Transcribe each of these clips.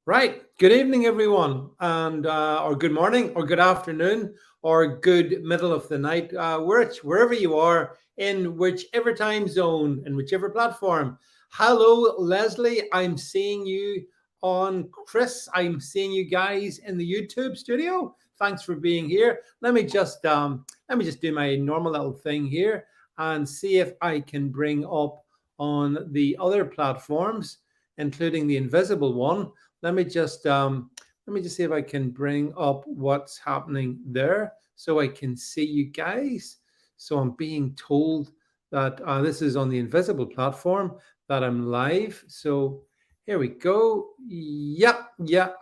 Right. Good evening, everyone, and or good morning, or good afternoon, or good middle of the night, wherever you are, in whichever time zone, in whichever platform. Hello, Leslie. I'm seeing you on Chris. I'm seeing you guys in the YouTube studio. Thanks for being here. Let me just do my normal little thing here and see if I can bring up on the other platforms, including the invisible one. Let me just see if I can bring up what's happening there so I can see you guys. So I'm being told that this is on the invisible platform that I'm live. So here we go. Yeah,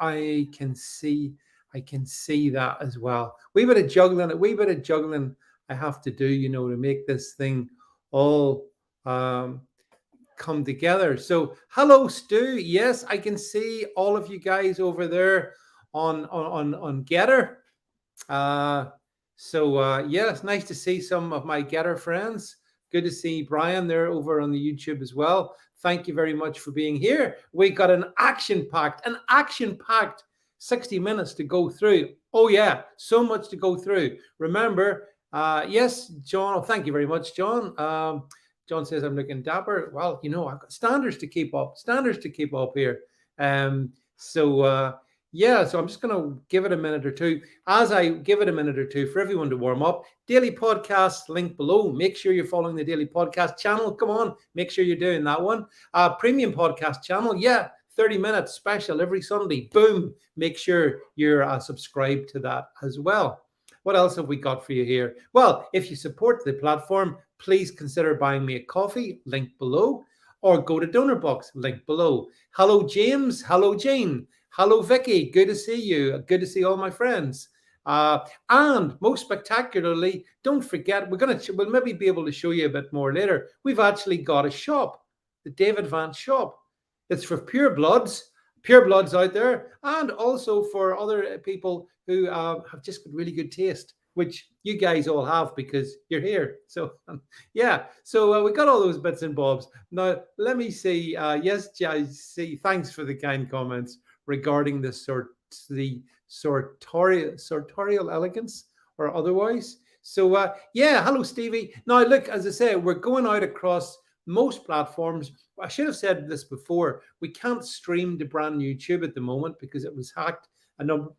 I can see that as well. A wee bit of juggling I have to do, to make this thing all um, come together. So, hello, Stu. Yes, I can see all of you guys over there on Gettr. Uh, yeah, it's nice to see some of my Gettr friends. Good to see Brian there over on the YouTube as well. Thank you very much for being here. We got an action packed 60 minutes to go through. Oh yeah, so much to go through. Remember, yes, John. Thank you very much, John. John says I'm looking dapper. Well, I've got standards to keep up. Standards to keep up here. Yeah, so I'm just going to give it a minute or two. As I give it a minute or two for everyone to warm up, daily podcast link below. Make sure you're following the daily podcast channel. Come on, make sure you're doing that one. Premium podcast channel, yeah, 30 minutes special every Sunday. Boom. Make sure you're subscribed to that as well. What else have we got for you here? Well, if you support the platform, please consider buying me a coffee, link below, or go to DonorBox, link below. Hello, James. Hello, Jane. Hello, Vicky. Good to see you. Good to see all my friends. And most spectacularly, don't forget, we'll maybe be able to show you a bit more later. We've actually got a shop, the David Vance shop. It's for purebloods out there, and also for other people who have just got really good taste, which you guys all have because you're here. So yeah, so we got all those bits and bobs. Now let me see. Yes, I see. Thanks for the kind comments regarding the sartorial elegance or otherwise. So yeah, hello Stevie. Now look, as I say, we're going out across most platforms. I should have said this before. We can't stream to BrandNewTube at the moment because it was hacked a number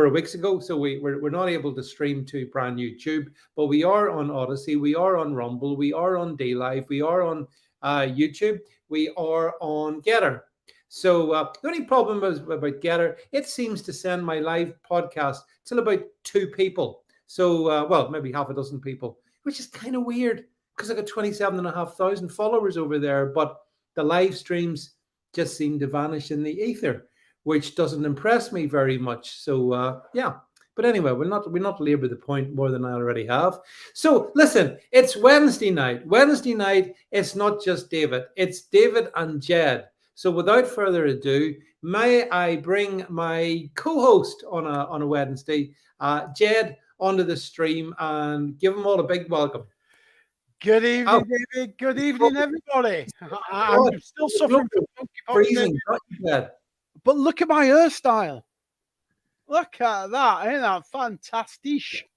of weeks ago. So we're not able to stream to BrandNewTube, but we are on Odyssey, we are on Rumble, we are on DayLive, we are on YouTube, we are on Gettr. So the only problem is about Gettr, it seems to send my live podcast till about 2 people. So, well, maybe half a dozen people, which is kind of weird because I got 27,500 followers over there, but the live streams just seem to vanish in the ether, which doesn't impress me very much. So yeah. But anyway, we'll not labor the point more than I already have. So listen, it's Wednesday night. Wednesday night, it's not just David, it's David and Jed. So without further ado, may I bring my co-host on a Wednesday, Jed, onto the stream and give them all a big welcome. Good evening, David. Good evening, everybody. I'm still suffering from freezing, but look at my hairstyle. Look at that. Ain't that fantastic?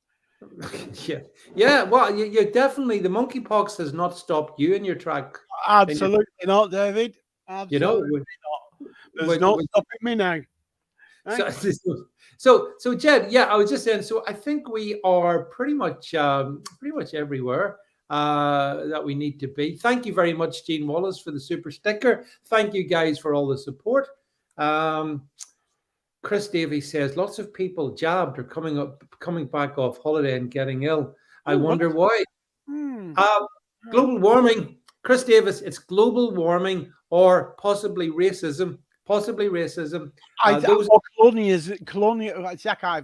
Yeah. Well, you're definitely, the monkeypox has not stopped you in your track. Absolutely not, David. Absolutely not. There's no stopping me now. So Jed, yeah, I was just saying. So I think we are pretty much everywhere that we need to be. Thank you very much, Gene Wallace, for the super sticker. Thank you guys for all the support. Chris Davies says lots of people jabbed are coming back off holiday and getting ill. I wonder why. Global warming, Chris Davis. It's global warming or possibly racism. Colonialism. I can't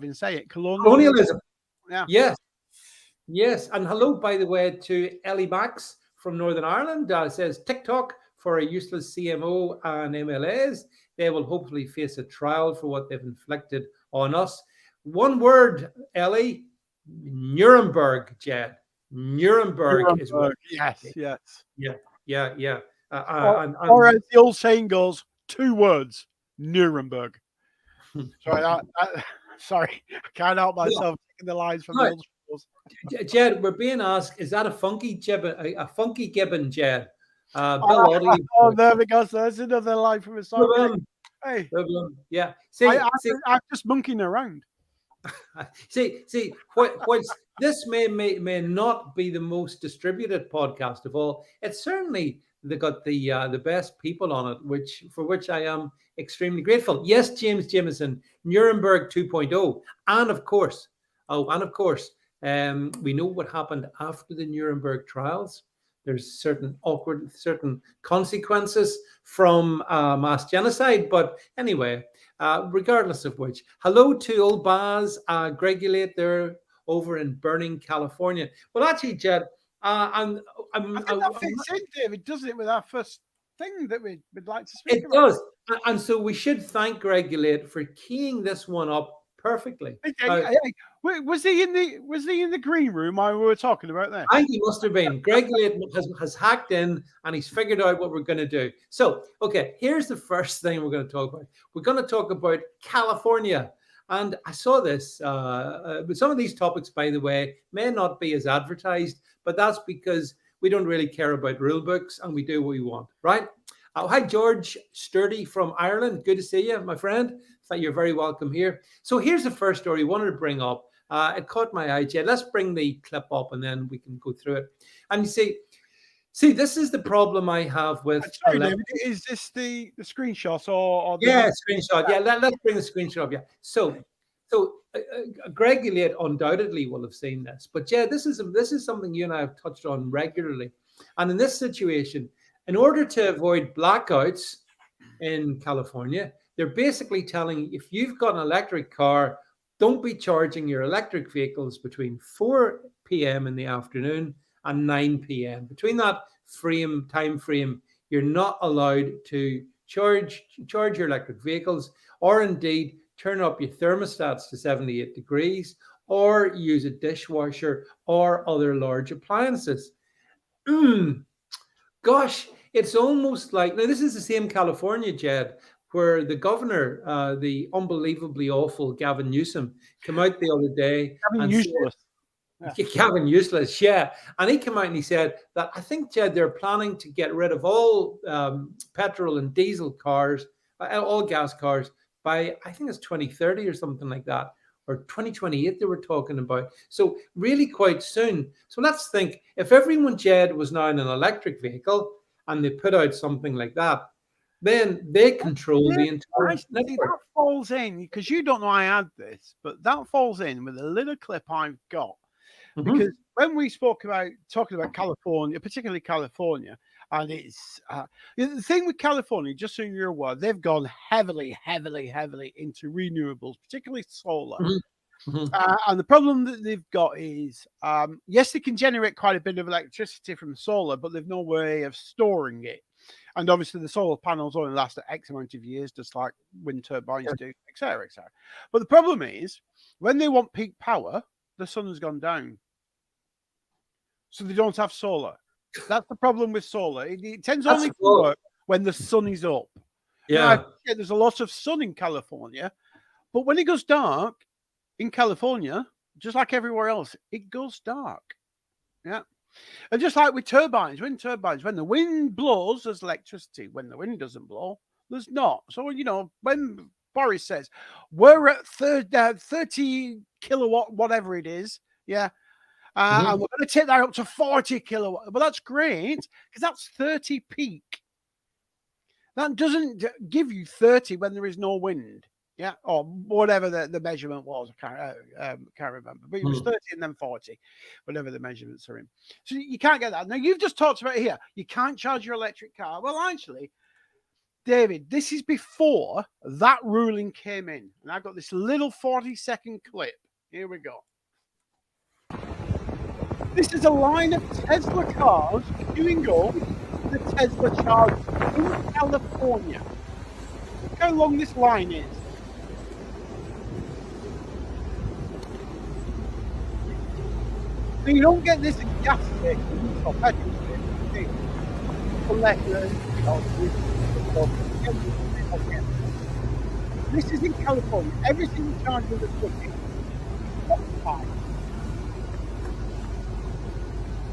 even say it. Colonialism. Yeah. Yes. And hello, by the way, to Ellie Max from Northern Ireland. Says TikTok for a useless CMO and MLAs. They will hopefully face a trial for what they've inflicted on us. One word, Ellie, Nuremberg, Jed. Nuremberg is what. Yes. Yeah. Or as the old saying goes, 2 words. Nuremberg. Sorry, I can't help myself taking the lines from the old schools. Jed, we're being asked, is that a funky gibbon, a funky gibbon, Jed? Bill Audley. Oh, there we go. So there's another line from a song. Hey, yeah. I'm just monkeying around. See, whilst this may not be the most distributed podcast of all, it's certainly got the best people on it, for which I am extremely grateful. Yes, James Jameson, Nuremberg 2.0, and of course, we know what happened after the Nuremberg trials. There's certain consequences from mass genocide. But anyway, regardless of which, hello to old Baz, Gregulate there over in Burning, California. Well, actually, Jed, I think that fits in, David, doesn't it, with our first thing that we'd like to speak about? It does. And so we should thank Gregulate for keying this one up perfectly. Was he in the green room while we were talking about that? I think he must have been. Gregulate has hacked in and he's figured out what we're going to do. So, okay, here's the first thing we're going to talk about. We're going to talk about California. And I saw this. But some of these topics, by the way, may not be as advertised, but that's because we don't really care about rule books and we do what we want, right? Hi, George Sturdy from Ireland. Good to see you, my friend. You're very welcome here. So here's the first story I wanted to bring up. It caught my eye, Jed. Let's bring the clip up and then we can go through it. And you see, this is the problem I have with. Sorry, David, is this the screenshot or the screenshot? Yeah, let's bring the screenshot up. Yeah. So Gregulate undoubtedly will have seen this, but Jed, this is something you and I have touched on regularly. And in this situation, in order to avoid blackouts in California, they're basically telling if you've got an electric car, don't be charging your electric vehicles between 4 p.m. in the afternoon and 9 p.m. Between that time frame, you're not allowed to charge your electric vehicles, or indeed turn up your thermostats to 78 degrees, or use a dishwasher or other large appliances. Gosh, it's almost like, now this is the same California, Jed, where the governor, the unbelievably awful Gavin Newsom, came out the other day. Gavin Useless, yeah. And he came out and he said that, I think, Jed, they're planning to get rid of all petrol and diesel cars, all gas cars, by, I think it's 2030 or something like that, or 2028 they were talking about. So really quite soon. So let's think, if everyone, Jed, was now in an electric vehicle and they put out something like that, then they control the entire network. That falls in, because you don't know I had this, but that falls in with a little clip I've got. Mm-hmm. Because when we talking about California, particularly California, and it's the thing with California, just so you're aware, they've gone heavily into renewables, particularly solar. Mm-hmm. And the problem that they've got is, yes, they can generate quite a bit of electricity from solar, but they've no way of storing it. And obviously, the solar panels only last X amount of years, just like wind turbines do, etc., etc. But the problem is, when they want peak power, the sun has gone down. So they don't have solar. That's the problem with solar. It tends only to work when the sun is up. Yeah. Now, there's a lot of sun in California, but when it goes dark in California, just like everywhere else, it goes dark. Yeah. And just like with turbines, wind turbines, when the wind blows, there's electricity. When the wind doesn't blow, there's not. So, when Boris says, we're at 30 kilowatt, whatever it is, yeah, and we're going to take that up to 40 kilowatt. Well, that's great, because that's 30 peak. That doesn't give you 30 when there is no wind. Yeah, or whatever the measurement was. I can't remember. But it was 30 and then 40, whatever the measurements are in. So you can't get that. Now, you've just talked about here, you can't charge your electric car. Well, actually, David, this is before that ruling came in. And I've got this little 40-second clip. Here we go. This is a line of Tesla cars queuing up the Tesla charge in California. Look how long this line is. So you don't get this at gas stations or petrol stations unless This is in California. Everything charged with a ticket.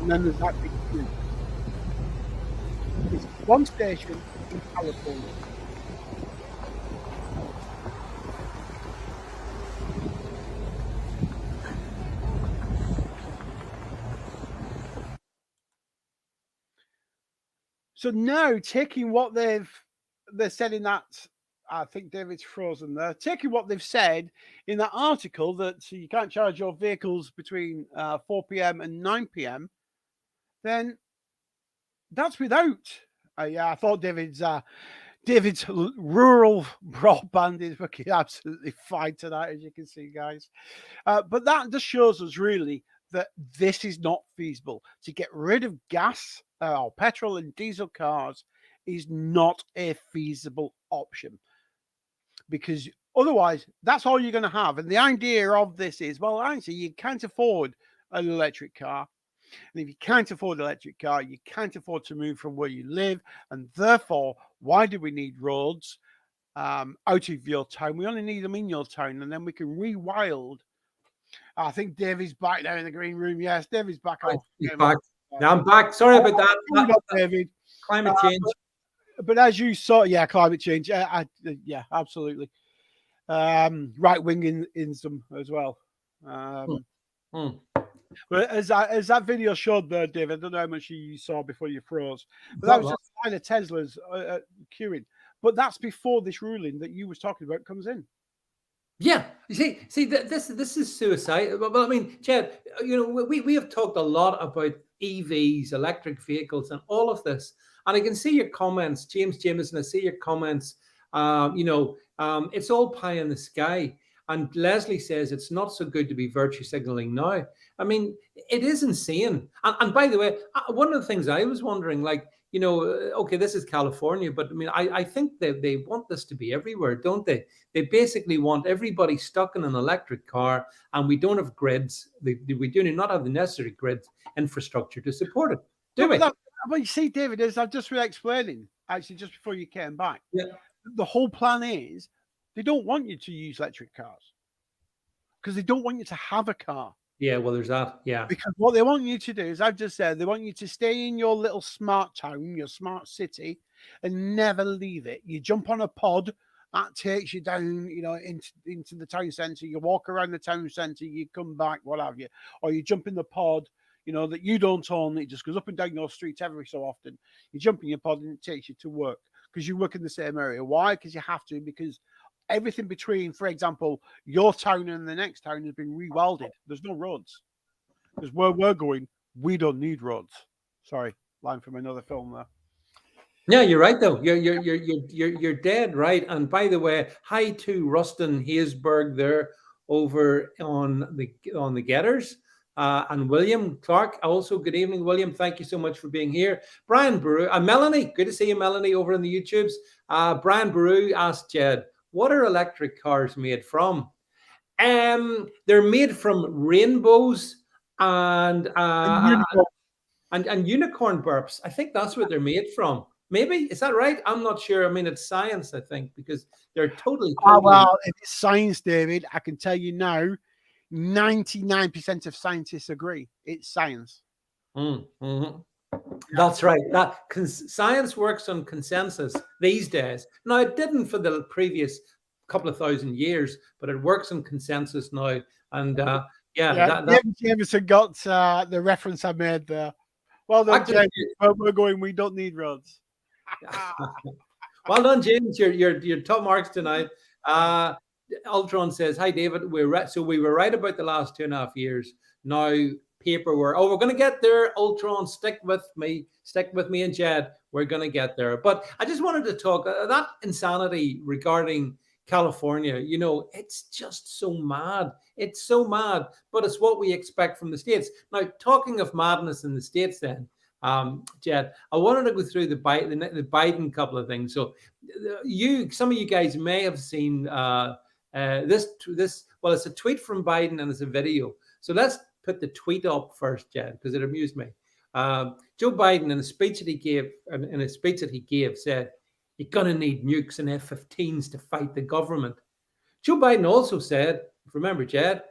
And then there's that big queue. It's one station in California. So now taking what they're said in that, I think David's frozen there. Taking what they've said in that article that you can't charge your vehicles between 4 p.m. and 9 p.m., then that's without. Yeah, I thought David's rural broadband is working absolutely fine tonight, as you can see, guys. But that just shows us really that this is not feasible. To get rid of gas or petrol and diesel cars is not a feasible option, because otherwise that's all you're going to have. And the idea of this is, well, actually, you can't afford an electric car. And if you can't afford an electric car, you can't afford to move from where you live. And therefore, why do we need roads out of your town? We only need them in your town, and then we can rewild. I think David's back there in the green room. Yes, David's back. He's back. Now I'm back. Sorry about that. David. Climate change. But as you saw, yeah, climate change. Yeah, absolutely. Right wing in some as well. But as that video showed there, David, I don't know how much you saw before you froze, but that was just a line of Teslas queuing. But that's before this ruling that you was talking about comes in. Yeah, you see, this is suicide. Well, I mean, Chad, we have talked a lot about EVs, electric vehicles, and all of this, and I can see your comments, James Jameson. I see your comments. It's all pie in the sky. And Leslie says it's not so good to be virtue signaling now. I mean, it is insane. And by the way, one of the things I was wondering, okay, this is California, but I mean, I think they want this to be everywhere, don't they? They basically want everybody stuck in an electric car, and we don't have grids. We do not have the necessary grid infrastructure to support it, do we? But you see, David, as I've just been explaining, actually, just before you came back, the whole plan is they don't want you to use electric cars because they don't want you to have a car. Yeah, well, there's that. Yeah. Because what they want you to do, as I've just said, they want you to stay in your little smart town, your smart city, and never leave it. You jump on a pod that takes you down, into the town centre. You walk around the town centre, you come back, what have you. Or you jump in the pod, that you don't own. It just goes up and down your street every so often. You jump in your pod and it takes you to work because you work in the same area. Why? Because you have to, because everything between, for example, your town and the next town has been rewilded. There's no roads. Because where we're going, we don't need roads. Sorry, line from another film there. Yeah, you're right though. You're dead right. And by the way, hi to Rustin Haysberg there over on the Gettrs. And William Clark, also good evening, William. Thank you so much for being here. Brian Baru, Melanie, good to see you, Melanie, over in the YouTubes. Brian Baru asked Jed, what are electric cars made from? They're made from rainbows and unicorn burps. I think that's what they're made from. Maybe, is that right? I'm not sure. I mean, it's science, I think, because they're totally. Well, if it's science, David, I can tell you now, 99% of scientists agree it's science. Mm-hmm. That's right. Science works on consensus these days. Now, it didn't for the previous couple of thousand years, but it works on consensus now. And David Jameson got the reference I made there. Well done, James. We're going. We don't need roads. Well done, James. Your top marks tonight. Ultron says, "Hi, David. We were right about the last 2.5 years. Now paperwork. Oh, we're going to get there. Ultron, stick with me, and Jed. We're going to get there. But I just wanted to talk that insanity regarding California. It's just so mad. It's so mad, but it's what we expect from the States. Now, talking of madness in the States, then, Jed, I wanted to go through the Biden couple of things. So, some of you guys may have seen this. Well, it's a tweet from Biden and it's a video. So let's put the tweet up first, Jed, because it amused me. Joe Biden, in a speech that he gave, said, "You're gonna need nukes and F-15s to fight the government." Joe Biden also said, remember, Jed,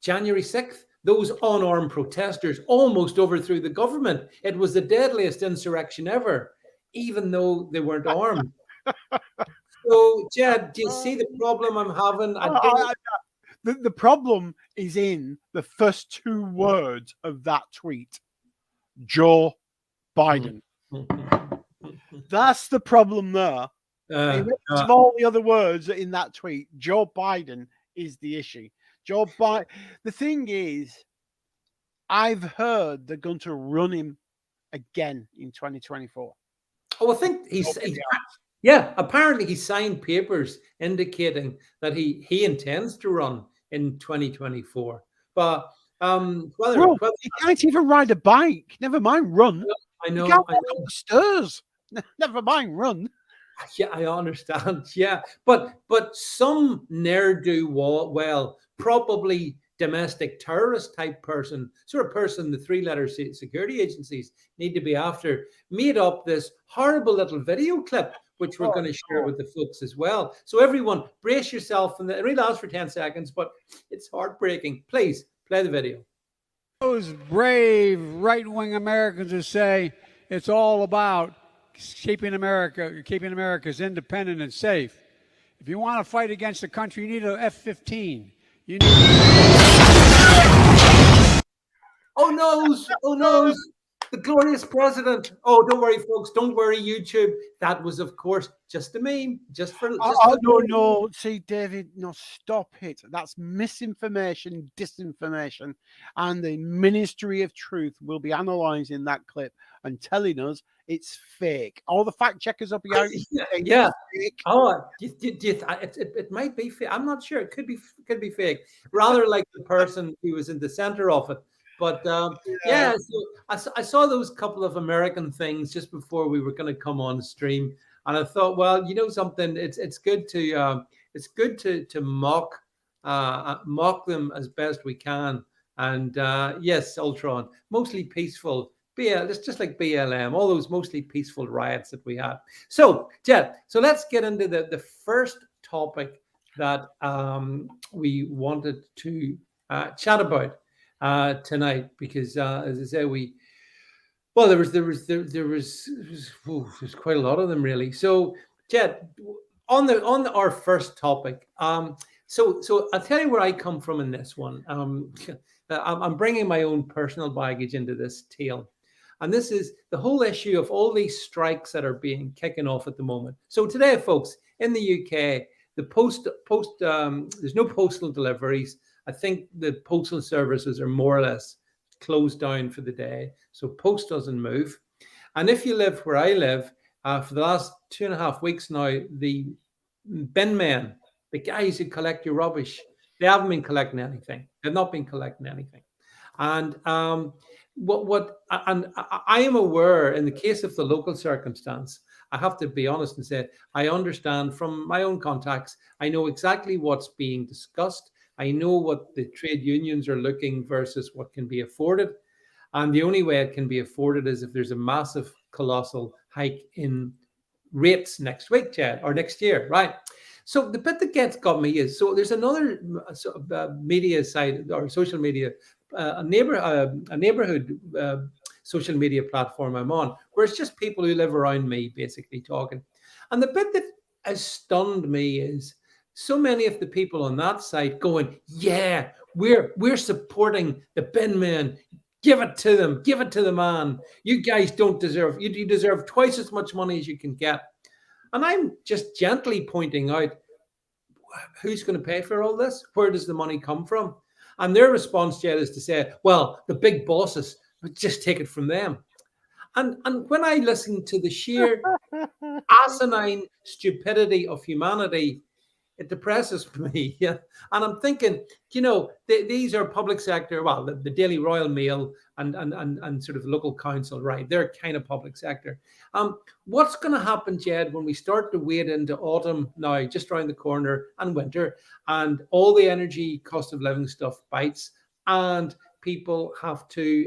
January 6th, those unarmed protesters almost overthrew the government. It was the deadliest insurrection ever, even though they weren't armed. So, Jed, do you see the problem I'm having? The problem is in the first 2 words of that tweet. Joe Biden. That's the problem there. Of all the other words in that tweet, Joe Biden is the issue. Joe Biden. The thing is, I've heard they're going to run him again in 2024. Oh, I think apparently he signed papers indicating that he intends to run in 2024. But he can't even ride a bike. Never mind run. I know. He can't walk up the stairs. Never mind run. Yeah, I understand. Yeah, but some ne'er-do-well, probably domestic terrorist type person, sort of person the 3-letter security agencies need to be after, made up this horrible little video clip, which we're going to share with the folks as well. So everyone, brace yourself. And it only lasts for 10 seconds, but it's heartbreaking. Please play the video. Those brave right-wing Americans who say it's all about keeping America's independent and safe. If you want to fight against the country, you need an F-15. You need. Oh no! The glorious president. Oh, don't worry, folks. Don't worry, YouTube. That was, of course, just a meme. No. See, David, no, stop it. That's misinformation, disinformation. And the Ministry of Truth will be analysing that clip and telling us it's fake. All the fact checkers up here. Yeah. Oh, it might be fake. I'm not sure. It could be fake. Rather like the person who was in the center of it. But so I saw those couple of American things just before we were going to come on stream, and I thought, well, you know something, it's good to mock them as best we can. And yes, Ultron, mostly peaceful. It's just like BLM, all those mostly peaceful riots that we had. So, Jed, so let's get into the first topic that we wanted to chat about tonight, because as I say, there's quite a lot of them, really. So, Jed, on our first topic, so I'll tell you where I come from in this one. I'm bringing my own personal baggage into this tale, and this is the whole issue of all these strikes that are kicking off at the moment. So today, folks, in the UK, there's no postal deliveries. I think the postal services are more or less closed down for the day. So post doesn't move. And if you live where I live, for the last 2.5 weeks now, the bin men, the guys who collect your rubbish, they haven't been collecting anything. They've not been collecting anything. And and I am aware, in the case of the local circumstance, I have to be honest and say, I understand from my own contacts, I know exactly what's being discussed. I know what the trade unions are looking versus what can be afforded. And the only way it can be afforded is if there's a massive, colossal hike in rates next week, Chad, or next year, right? So the bit that got me is, so there's another media site or social media, a neighborhood social media platform I'm on, where it's just people who live around me basically talking. And the bit that has stunned me is so many of the people on that site going, yeah, we're supporting the bin men. Give it to them. Give it to the man. You guys don't deserve, you deserve twice as much money as you can get. And I'm just gently pointing out, who's going to pay for all this? Where does the money come from? And their response, Jed, is to say, well, the big bosses, just take it from them. And when I listen to the sheer asinine stupidity of humanity, it depresses me. Yeah. And I'm thinking, these are public sector, well, the Daily Royal Mail and sort of local council, right? They're kind of public sector. What's going to happen, Jed, when we start to wade into autumn now, just around the corner, and winter, and all the energy cost of living stuff bites, and people have to,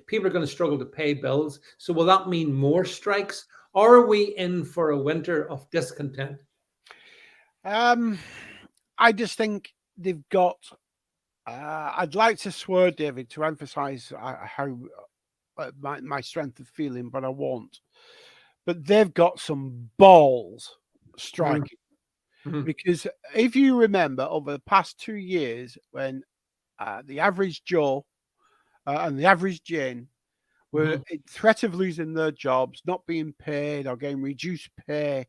people are going to struggle to pay bills. So will that mean more strikes? Or are we in for a winter of discontent? I just think they've got. I'd like to swear, David, to emphasise how my strength of feeling, but I won't. But they've got some balls striking. Mhm. Because if you remember over the past 2 years, when the average Joe and the average Jane were in threat of losing their jobs, not being paid or getting reduced pay,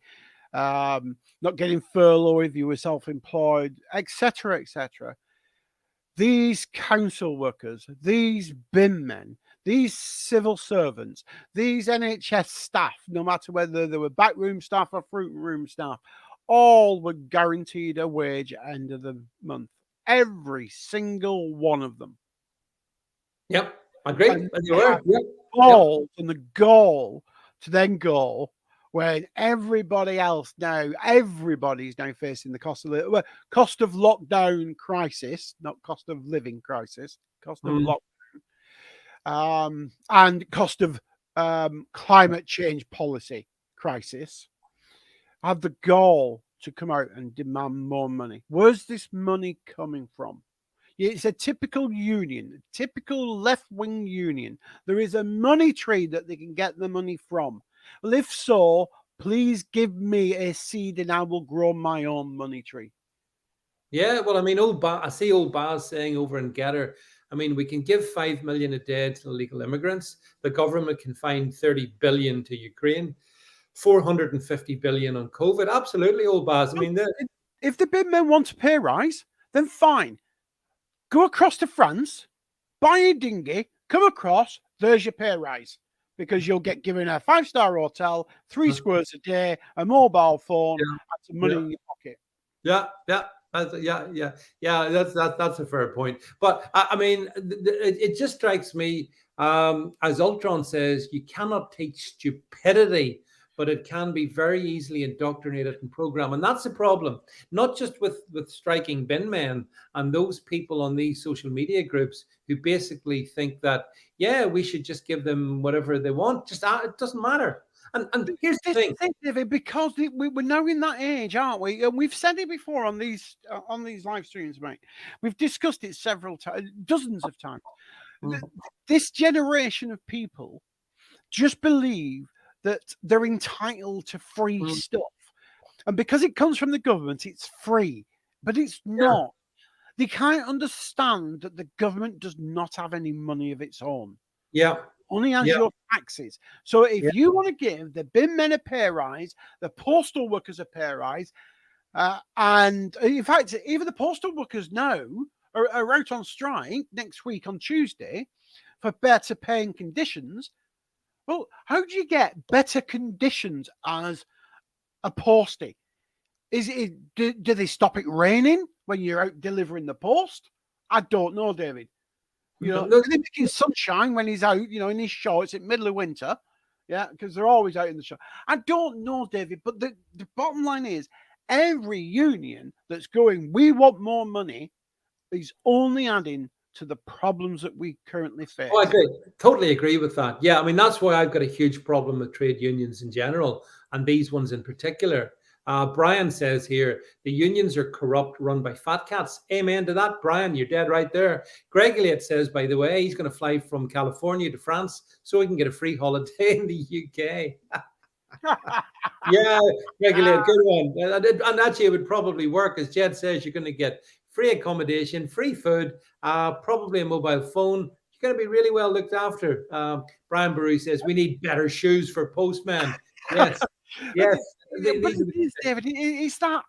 not getting furlough if you were self-employed, etc., etc. These council workers, these bin men, these civil servants, these NHS staff, no matter whether they were backroom staff or front room staff, all were guaranteed a wage at the end of the month. Every single one of them. Yep, agreed. And And you were. Yep. balls and the goal to then go when everybody's now facing the cost of lockdown crisis, not cost of living crisis, cost of lockdown, and cost of climate change policy crisis, have the goal to come out and demand more money. Where's this money coming from? It's a typical union, typical left-wing union. There is a money tree that they can get the money from. Well, if so, please give me a seed and I will grow my own money tree. Yeah, well, I mean, I see old Baz saying over in Gettr, I mean, we can give 5 million a day to illegal immigrants. The government can find 30 billion to Ukraine, 450 billion on COVID. Absolutely, old Baz. I mean, if the big men want a pay rise, then fine. Go across to France, buy a dinghy, come across, there's your pay rise. Because you'll get given a 5-star hotel, 3 squares a day, a mobile phone, and some money in your pocket. Yeah. That's a fair point. But I mean, it just strikes me, as Ultron says, you cannot teach stupidity, but it can be very easily indoctrinated and programmed. And that's the problem, not just with striking bin men and those people on these social media groups who basically think that, yeah, we should just give them whatever they want. Just it doesn't matter. And here's the thing, David, because we're now in that age, aren't we? And we've said it before on these live streams, mate. We've discussed it several times, dozens of times. This generation of people just believe that they're entitled to free stuff. And because it comes from the government, it's free. But it's not. They can't understand that the government does not have any money of its own. Yeah. Only has your taxes. So if you want to give the bin men a pay rise, the postal workers a pay rise, and in fact, even the postal workers now are out on strike next week on Tuesday for better paying conditions. Well, how do you get better conditions as a postie? Do they stop it raining when you're out delivering the post? I don't know, David. You know, they're making sunshine when he's out, you know, in his shorts in the middle of winter. Yeah, because they're always out in the shore. I don't know, David, but the bottom line is every union that's going, we want more money, is only adding to the problems that we currently face. Oh, I agree. Totally agree with that. Yeah, I mean, that's why I've got a huge problem with trade unions in general, and these ones in particular. Brian says here, the unions are corrupt, run by fat cats. Amen to that, Brian. You're dead right there. Greg Elliott says, by the way, he's going to fly from California to France so he can get a free holiday in the UK. Yeah, Greg Elliott, good one. And actually, it would probably work. As Jed says, you're going to get free accommodation, free food, probably a mobile phone. You're going to be really well looked after. Brian Burry says, we need better shoes for postmen. Yes. Yes. But it is, David. It's that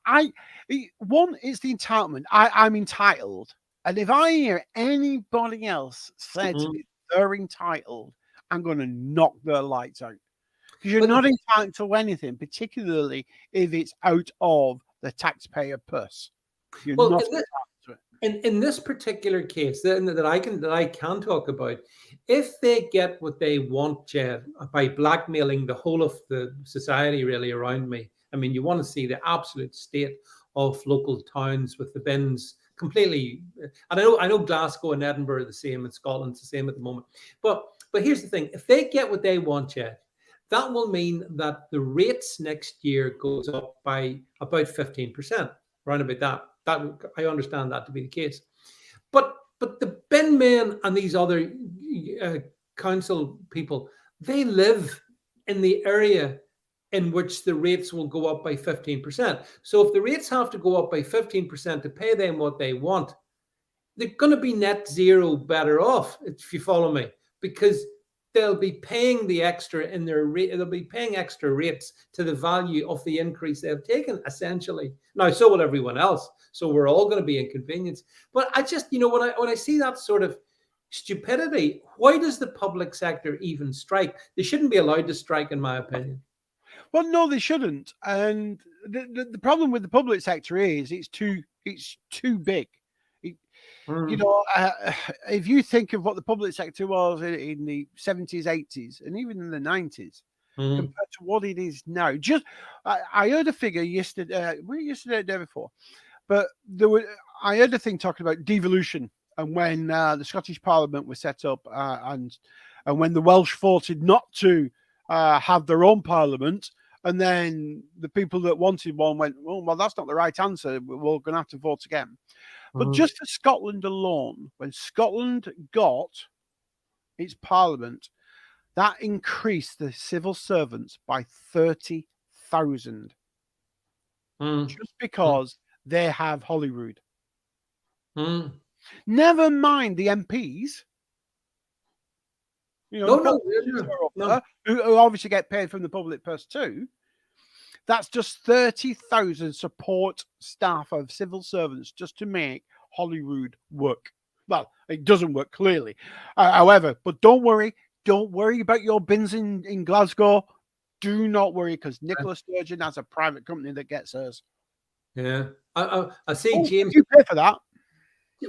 it's the entitlement. I'm entitled, and if I hear anybody else say to me they're entitled, I'm going to knock their lights out. Because you're not entitled to anything, particularly if it's out of the taxpayer purse. You're not entitled to it. In this particular case that I can talk about, if they get what they want, Jed, by blackmailing the whole of the society really around me. I mean, you want to see the absolute state of local towns with the bins completely. And I know Glasgow and Edinburgh are the same, and Scotland's the same at the moment. But here's the thing: if they get what they want, Jed, that will mean that the rates next year goes up by about 15%, around about that. I understand that to be the case. But the bin men and these other council people, they live in the area in which the rates will go up by 15%. So if the rates have to go up by 15% to pay them what they want, they're going to be net zero better off, if you follow me, because they'll be paying the extra in their rate. They'll be paying extra rates to the value of the increase they've taken, essentially. Now, so will everyone else. So we're all going to be inconvenienced. But I just, when I see that sort of stupidity, why does the public sector even strike? They shouldn't be allowed to strike, in my opinion. Well, no, they shouldn't. And the problem with the public sector is it's too big. If you think of what the public sector was in the 70s, 80s, and even in the 90s, compared to what it is now, I heard a figure yesterday, the day before, but I heard a thing talking about devolution, and when the Scottish Parliament was set up, and when the Welsh voted not to have their own parliament, and then the people that wanted one went, well, that's not the right answer. We're going to have to vote again. But just for Scotland alone, when Scotland got its parliament, that increased the civil servants by 30,000. Just because they have Holyrood. Never mind the MPs. No. Who obviously get paid from the public purse too. That's just 30,000 support staff of civil servants just to make Holyrood work. Well, it doesn't work clearly. However, but don't worry about your bins in Glasgow. Do not worry, because Nicola Sturgeon has a private company that gets hers. Yeah, I see. James, you pay for that.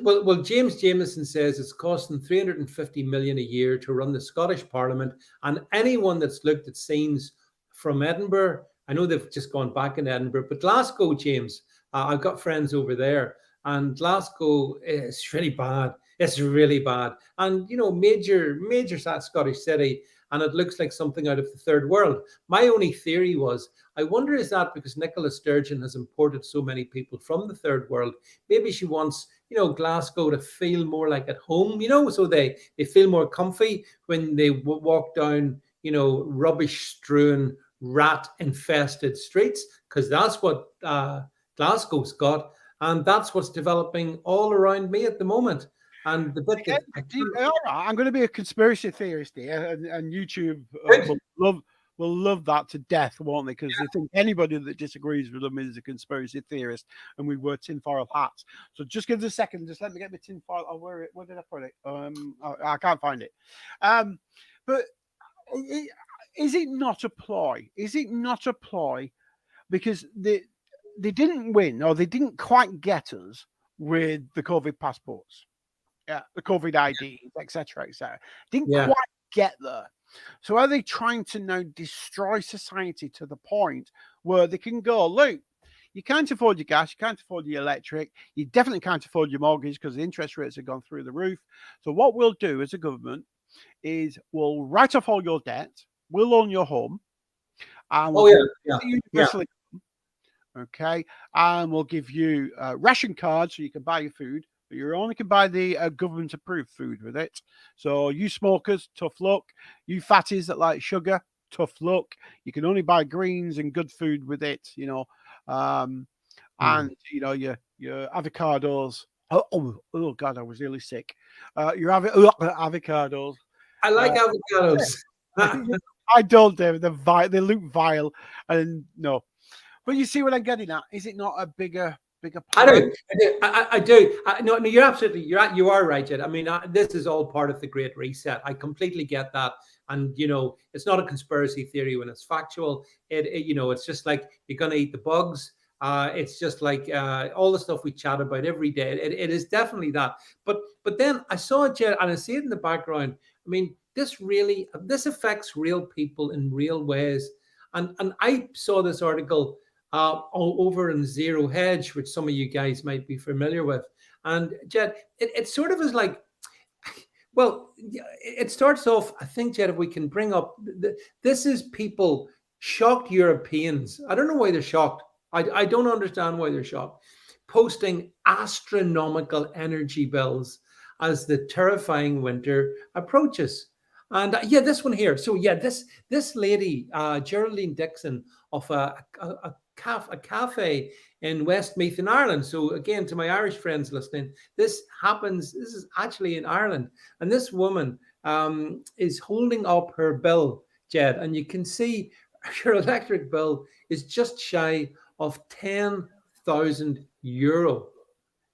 Well, James Jameson says it's costing 350 million a year to run the Scottish Parliament, and anyone that's looked at scenes from Edinburgh, I know they've just gone back in Edinburgh, but Glasgow, James, I've got friends over there, and Glasgow is really bad. It's really bad, and major Scottish city, and it looks like something out of the third world. My only theory was, I wonder, is that because Nicola Sturgeon has imported so many people from the third world? Maybe she wants Glasgow to feel more like at home, so they feel more comfy when they walk down, rubbish-strewn, rat-infested streets, because that's what Glasgow's got, and that's what's developing all around me at the moment. And the bit that I'm going to be a conspiracy theorist here, and YouTube will love that to death, won't they? Because they think anybody that disagrees with them is a conspiracy theorist, and we wear tinfoil hats. So just give us a second. Just let me get my tinfoil. Oh, where did I put it? I can't find it. But is it not a ploy? Is it not a ploy? Because they didn't win, or they didn't quite get us with the COVID passports. Yeah, the COVID ID, etc., etc. Didn't quite get there. So are they trying to now destroy society to the point where they can go, look, you can't afford your gas, you can't afford your electric, you definitely can't afford your mortgage because the interest rates have gone through the roof. So what we'll do as a government is we'll write off all your debt, we'll own your home, and okay, and we'll give you a ration card so you can buy your food. But you only can buy the government-approved food with it. So you smokers, tough luck. You fatties that like sugar, tough luck. You can only buy greens and good food with it, and your avocados. Oh God, I was really sick. Your avocados. I like avocados. I don't, David. They look vile, and no. But you see what I'm getting at? Is it not a bigger? I do. No, you're absolutely. You are right, Jed. I mean, this is all part of the Great Reset. I completely get that, and it's not a conspiracy theory when it's factual. It's just like you're gonna eat the bugs. It's just like all the stuff we chat about every day. It is definitely that. But then I saw it, Jed, and I see it in the background. I mean, this affects real people in real ways, and I saw this article over in Zero Hedge, which some of you guys might be familiar with. And Jed, it sort of is like, Well, it starts off, I think, Jed, if we can bring up, this is people, shocked Europeans. I don't know why they're shocked. I don't understand why they're shocked. Posting astronomical energy bills as the terrifying winter approaches. And yeah, this one here. So yeah, this lady, Geraldine Dixon of a cafe in Westmeath in Ireland. So again, to my Irish friends listening, this is actually in Ireland. And this woman is holding up her bill, Jed, and you can see her electric bill is just shy of 10,000 euro.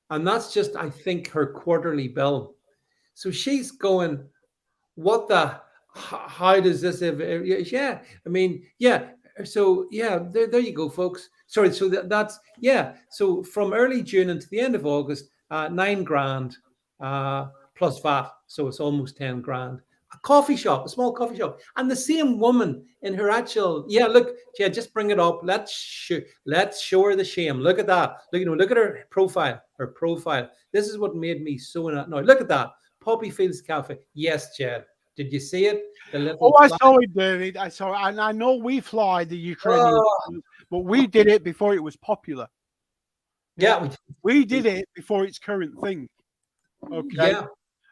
And that's just, I think, her quarterly bill. So she's going, what the, how does this, yeah, I mean, yeah. So yeah, there you go, folks. Sorry, so that's, yeah. So from early June into the end of August, 9 grand plus VAT. So it's almost 10 grand. A coffee shop, a small coffee shop. And the same woman in her actual, yeah, look, yeah, just bring it up. Let's show her the shame. Look at that. Look at her profile. Her profile. This is what made me so annoyed. Look at that. Poppy Fields Cafe. Yes, Jed. Did you see it? The little I saw it, David. I saw it. And I know we fly the Ukrainian, but we did it before it was popular. Yeah. We did it before its current thing. Okay. Yeah.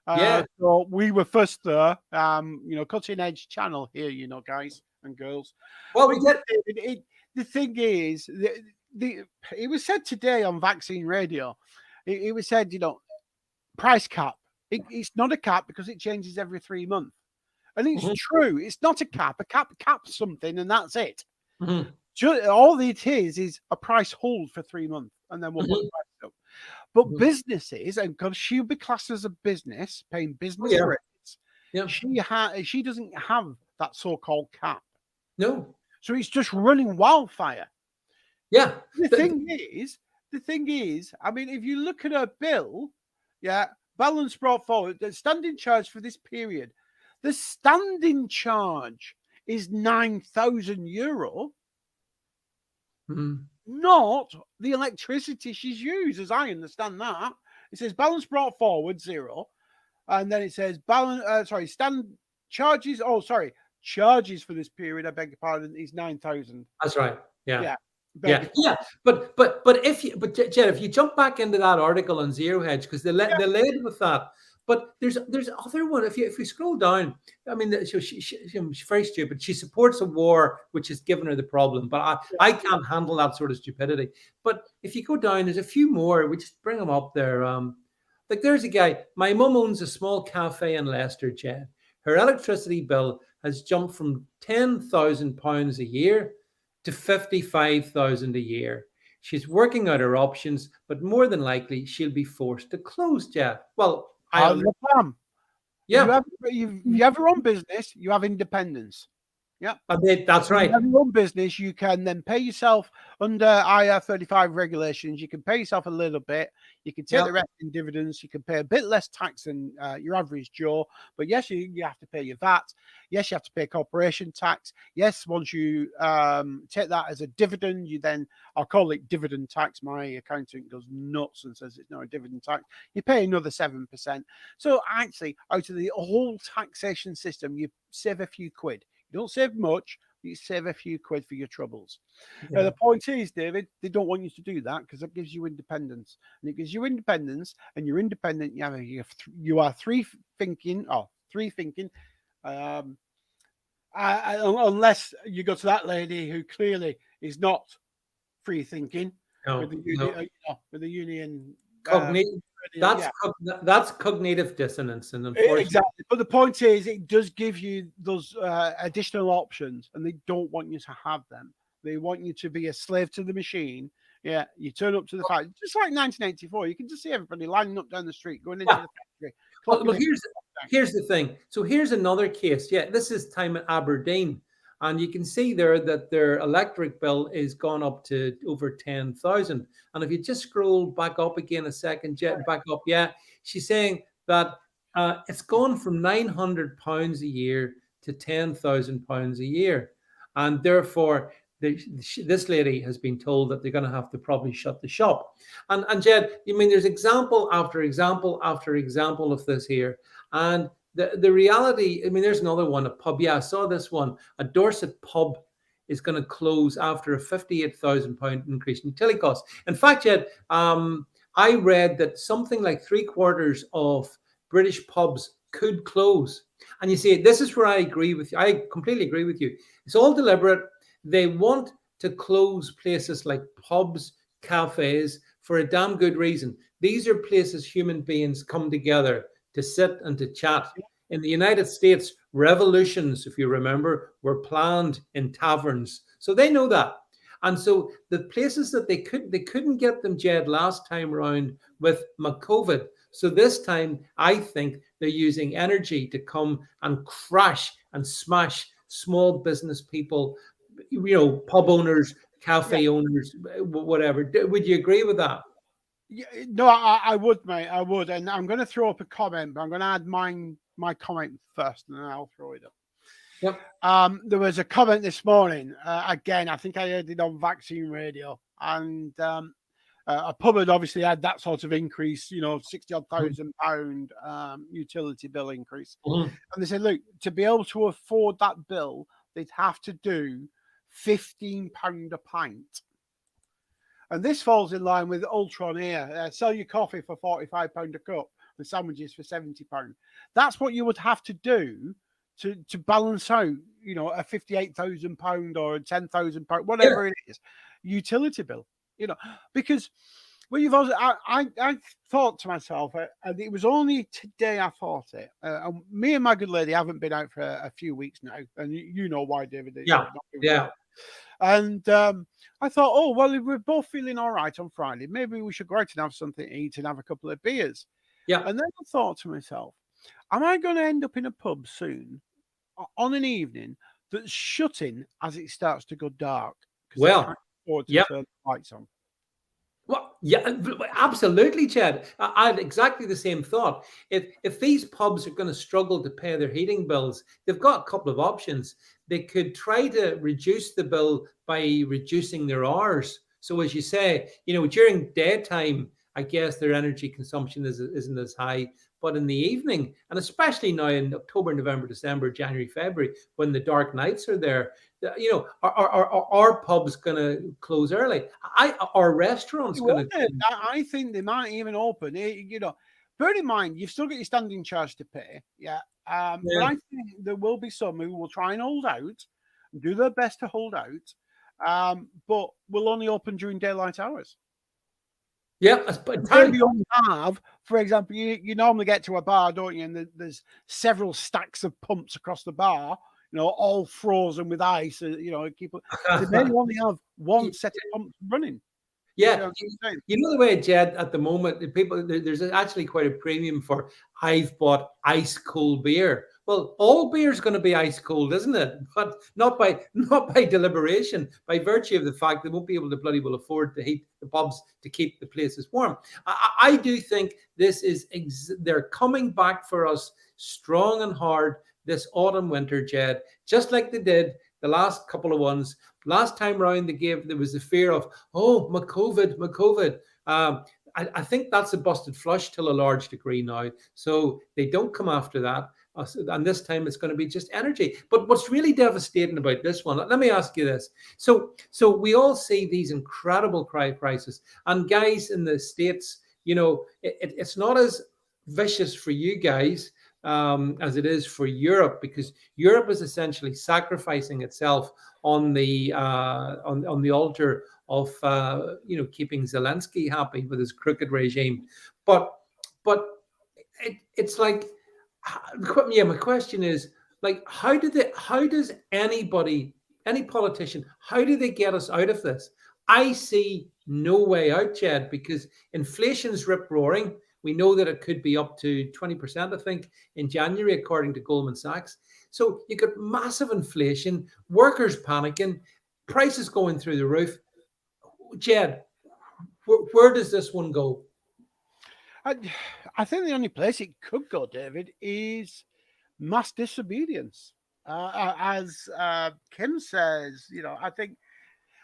Yeah. So we were first there. Cutting edge channel here, guys and girls. Well, we did. The thing is, it was said today on Vaccine Radio. It was said, price cap. It's not a cap because it changes every 3 months. And it's true. It's not a cap. A cap caps something and that's it. All it is a price hold for 3 months and then we'll put the price up. But businesses, and because she'll be classed as a business, paying business rates, she doesn't have that so-called cap. No. So it's just running wildfire. Yeah. The thing is, I mean, if you look at her bill, balance brought forward, the standing charge for this period, the standing charge is 9,000 euro, not the electricity she's used, as I understand that. It says balance brought forward 0, and then it says charges for this period, I beg your pardon, is 9,000. That's right. Yeah. Yeah. But Jed, if you jump back into that article on Zero Hedge, because they led with that. But there's other one. If you scroll down, I mean, she's very stupid. She supports a war which has given her the problem, but I can't handle that sort of stupidity. But if you go down, there's a few more. We just bring them up there. Like there's a guy. My mum owns a small cafe in Leicester, Jed. Her electricity bill has jumped from £10,000 a year to 55,000 a year. She's working out her options, but more than likely she'll be forced to close, Jed. Well, yeah. If you have your own business, you have independence. Yeah, that's right. If you have your own business, you can then pay yourself under IR35 regulations. You can pay yourself a little bit. You can take the rest in dividends. You can pay a bit less tax than your average Joe. But yes, you have to pay your VAT. Yes, you have to pay corporation tax. Yes, once you take that as a dividend, I'll call it dividend tax. My accountant goes nuts and says it's not a dividend tax. You pay another 7%. So actually, out of the whole taxation system, you save a few quid. You don't save much, but you save a few quid for your troubles. The point is, David, they don't want you to do that because it gives you independence. And it gives you independence, and you're independent. You are free thinking, unless you go to that lady who clearly is not free thinking with the union. That's cognitive dissonance, and unfortunately, exactly. But the point is, it does give you those additional options, and they don't want you to have them. They want you to be a slave to the machine. Yeah, you turn up to the factory, just like 1984. You can just see everybody lining up down the street, going into the factory. Well, here's the thing. So here's another case. Yeah, this is time at Aberdeen. And you can see there that their electric bill is gone up to over 10,000. And if you just scroll back up again a second, back up, she's saying that it's gone from £900 a year to £10,000 a year. And therefore, this lady has been told that they're going to have to probably shut the shop. And Jed, there's example after example after example of this here. And the reality, I mean, there's another one, a pub. Yeah, I saw this one. A Dorset pub is going to close after a £58,000 increase in utility costs. In fact, Jed, I read that something like 3/4 of British pubs could close. And you see, this is where I agree with you. I completely agree with you. It's all deliberate. They want to close places like pubs, cafes for a damn good reason. These are places human beings come together to sit and to chat. In the United States, revolutions, if you remember, were planned in taverns. So they know that. And so the places that they couldn't get them, Jed, last time around with COVID. So this time, I think they're using energy to come and crash and smash small business people, pub owners, cafe owners, whatever. Would you agree with that? Yeah, no, I would, mate. I would. And I'm going to throw up a comment, but I'm going to add my comment first, and then I'll throw it up. Yep. There was a comment this morning. Again, I think I heard it on Vaccine Radio, and a pub had obviously had that sort of increase, £60,000 utility bill increase. Mm-hmm. And they said, look, to be able to afford that bill, they'd have to do £15 a pint. And this falls in line with Ultron here. Sell your coffee for £45 a cup and sandwiches for £70. That's what you would have to do to balance out, a £58,000 or a £10,000, whatever it is, utility bill. Because well, you've also, I thought to myself, and it was only today I thought it. And me and my good lady haven't been out for a few weeks now, and you know why, David? Yeah. And I thought, oh, well, if we're both feeling all right on Friday, maybe we should go out and have something to eat and have a couple of beers. Yeah. And then I thought to myself, am I going to end up in a pub soon on an evening that's shutting as it starts to go dark? Well, they can't afford to turn the lights on. Well, yeah, absolutely, Chad. I had exactly the same thought. If these pubs are going to struggle to pay their heating bills, they've got a couple of options. They could try to reduce the bill by reducing their hours. So as you say, during daytime, I guess their energy consumption isn't as high. But in the evening, and especially now in October, November, December, January, February, when the dark nights are there, our pub's going to close early. Our restaurants going to. I think they might even open. Bear in mind, you've still got your standing charge to pay. Yeah. But I think there will be some who will try and hold out, do their best to hold out, but will only open during daylight hours. Yeah, entirely. You only have, for example, you normally get to a bar, don't you? And there's several stacks of pumps across the bar, all frozen with ice. They may only have one set of pumps running. Yeah, the way, Jed, at the moment, there's actually quite a premium for I've bought ice cold beer. Well, all beer is going to be ice cold, isn't it? But not by deliberation, by virtue of the fact they won't be able to bloody well afford to heat the pubs to keep the places warm. I do think this is they're coming back for us strong and hard this autumn winter, Jed, just like they did the last couple of ones. Last time round, there was the fear of, my COVID. I think that's a busted flush till a large degree now. So they don't come after that. And this time it's going to be just energy. But what's really devastating about this one, let me ask you this. So we all see these incredible prices. And guys in the States, it's not as vicious for you guys as it is for Europe, because Europe is essentially sacrificing itself on the altar of keeping Zelensky happy with his crooked regime. But it's like, my question is, like, how does anybody, any politician, how do they get us out of this? I see no way out, Chad, because inflation's rip roaring. We know that it could be up to 20%, I think, in January, according to Goldman Sachs. So you got massive inflation, workers panicking, prices going through the roof. Jed, where does this one go? I think the only place it could go, David, is mass disobedience. As Kim says,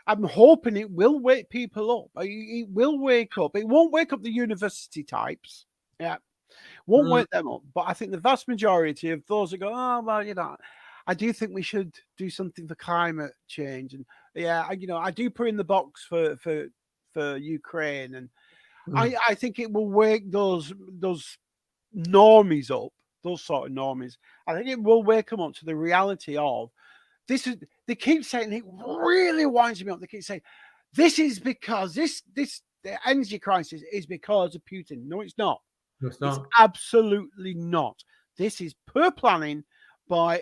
I'm hoping it will wake people up. It will wake up. It won't wake up the university types. Yeah. Won't wake them up. But I think the vast majority of those that go, oh, well, I do think we should do something for climate change. And I do put in the box for Ukraine. And I think it will wake those normies up, those sort of normies. I think it will wake them up to the reality of this. They keep saying, it really winds me up. They keep saying, this is because the energy crisis is because of Putin. No, it's not. It's not. It's absolutely not. This is poor planning by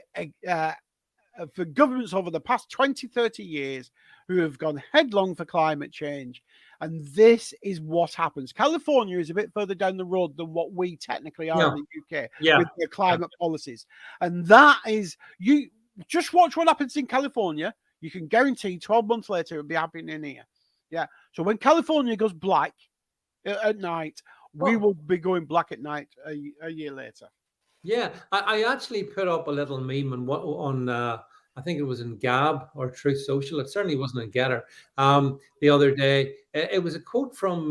for governments over the past 20, 30 years who have gone headlong for climate change. And this is what happens. California is a bit further down the road than what we technically are in the UK with their climate policies. And that is, you just watch what happens in California. You can guarantee 12 months later it'll be happening in here. Yeah. So when California goes black at night, we will be going black at night a year later. Yeah, I actually put up a little meme on I think it was in Gab or Truth Social. It certainly wasn't in Gettr. The other day, it was a quote from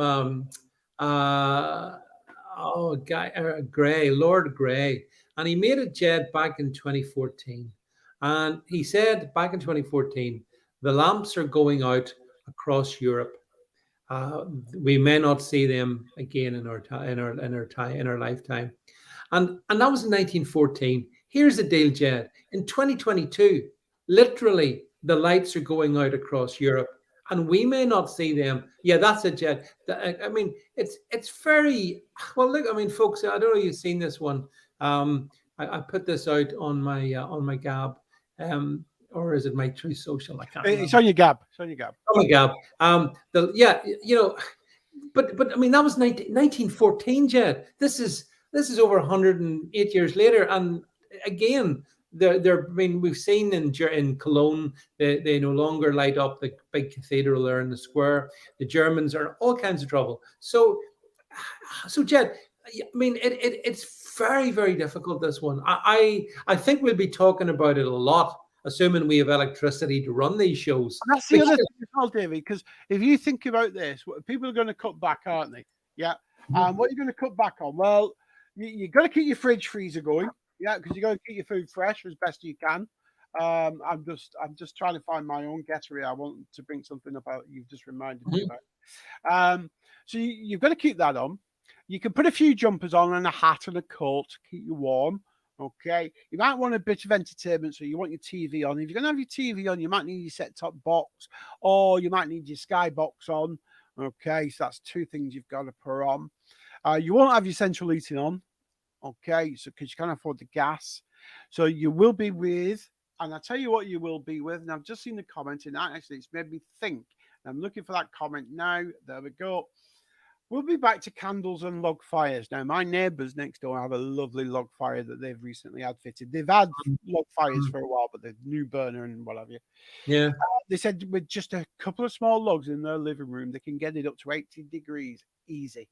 Lord Grey, and he made it, Jed, back in 2014, and he said back in 2014, the lamps are going out across Europe. We may not see them again in our lifetime. And that was in 1914. Here's the deal, Jed. In 2022, literally, the lights are going out across Europe, and we may not see them. Yeah, that's it, Jed. I mean, it's very well. Look, I mean, folks, I don't know if you've seen this one. I put this out on my Gab, or is it my Truth Social? I can't remember. It's on your Gab. It's on your Gab. On my Gab. But I mean, that was 1914, Jed. This is over 108 years later, and again, I mean, we've seen in Cologne, they no longer light up the big cathedral there in the square. The Germans are in all kinds of trouble. So Jed, I mean, it's very, very difficult, this one. I think we'll be talking about it a lot, assuming we have electricity to run these shows. And that's the other thing as well, David, because if you think about this, people are going to cut back, aren't they? Yeah. What are you going to cut back on? Well, you've got to keep your fridge freezer going, because you got to keep your food fresh as best you can. I'm just trying to find my own Gettr. I want to bring something up you've just reminded me about. So you've got to keep that on. You can put a few jumpers on and a hat and a coat to keep you warm. Okay, you might want a bit of entertainment, so you want your TV on. If you're going to have your TV on, you might need your set-top box, or you might need your Skybox on. Okay, so that's two things you've got to put on. You won't have your central heating on, okay, so because you can't afford the gas. So you will be with, and I'll tell you what you will be with, and I've just seen the comment, and actually it's made me think. I'm looking for that comment now. There we go. We'll be back to candles and log fires. Now, my neighbours next door have a lovely log fire that they've recently had fitted. They've had log fires for a while, but the new burner and what have you. Yeah. They said with just a couple of small logs in their living room, they can get it up to 80 degrees easy.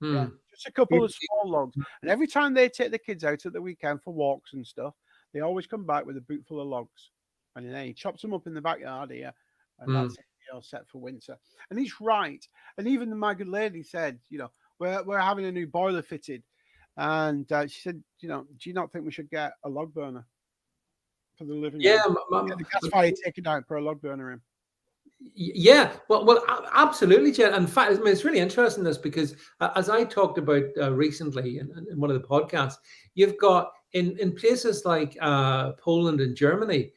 Yeah, just a couple of small logs. And every time they take the kids out at the weekend for walks and stuff, they always come back with a boot full of logs. And then he chops them up in the backyard here, and that's it. Set for winter. And he's right. And even my good lady said, we're having a new boiler fitted, and she said, do you not think we should get a log burner for the living room? Get the gas fire taken out, put a log burner in. Yeah, well, absolutely, Jed. In fact, I mean, it's really interesting this, because as I talked about recently in one of the podcasts, you've got in places like Poland and Germany,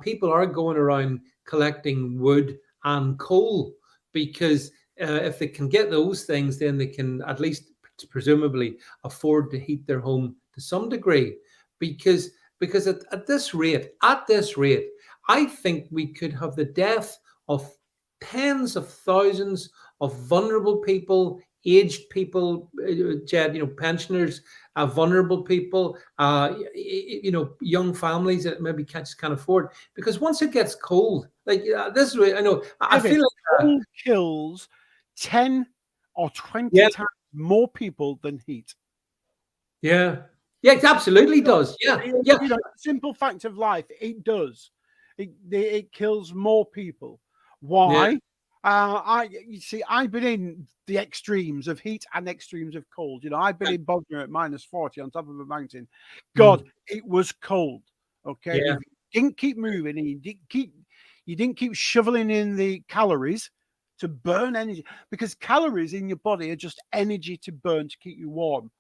people are going around collecting wood and coal, because if they can get those things, then they can at least presumably afford to heat their home to some degree. Because at this rate, I think we could have the death of tens of thousands of vulnerable people, aged people, Jed, pensioners, vulnerable people, young families that maybe can't afford. Because once it gets cold, like this is what I know. I feel like cold kills 10 or 20 times more people than heat. Yeah, it absolutely does. Yeah. Simple fact of life, it does. It kills more people. Why? Yeah. You see, I've been in the extremes of heat and extremes of cold. You know, I've been in Bosnia at -40 on top of a mountain. God, it was cold. Okay, and Yeah. if you didn't keep moving and you didn't keep shoveling in the calories to burn energy, because calories in your body are just energy to burn to keep you warm.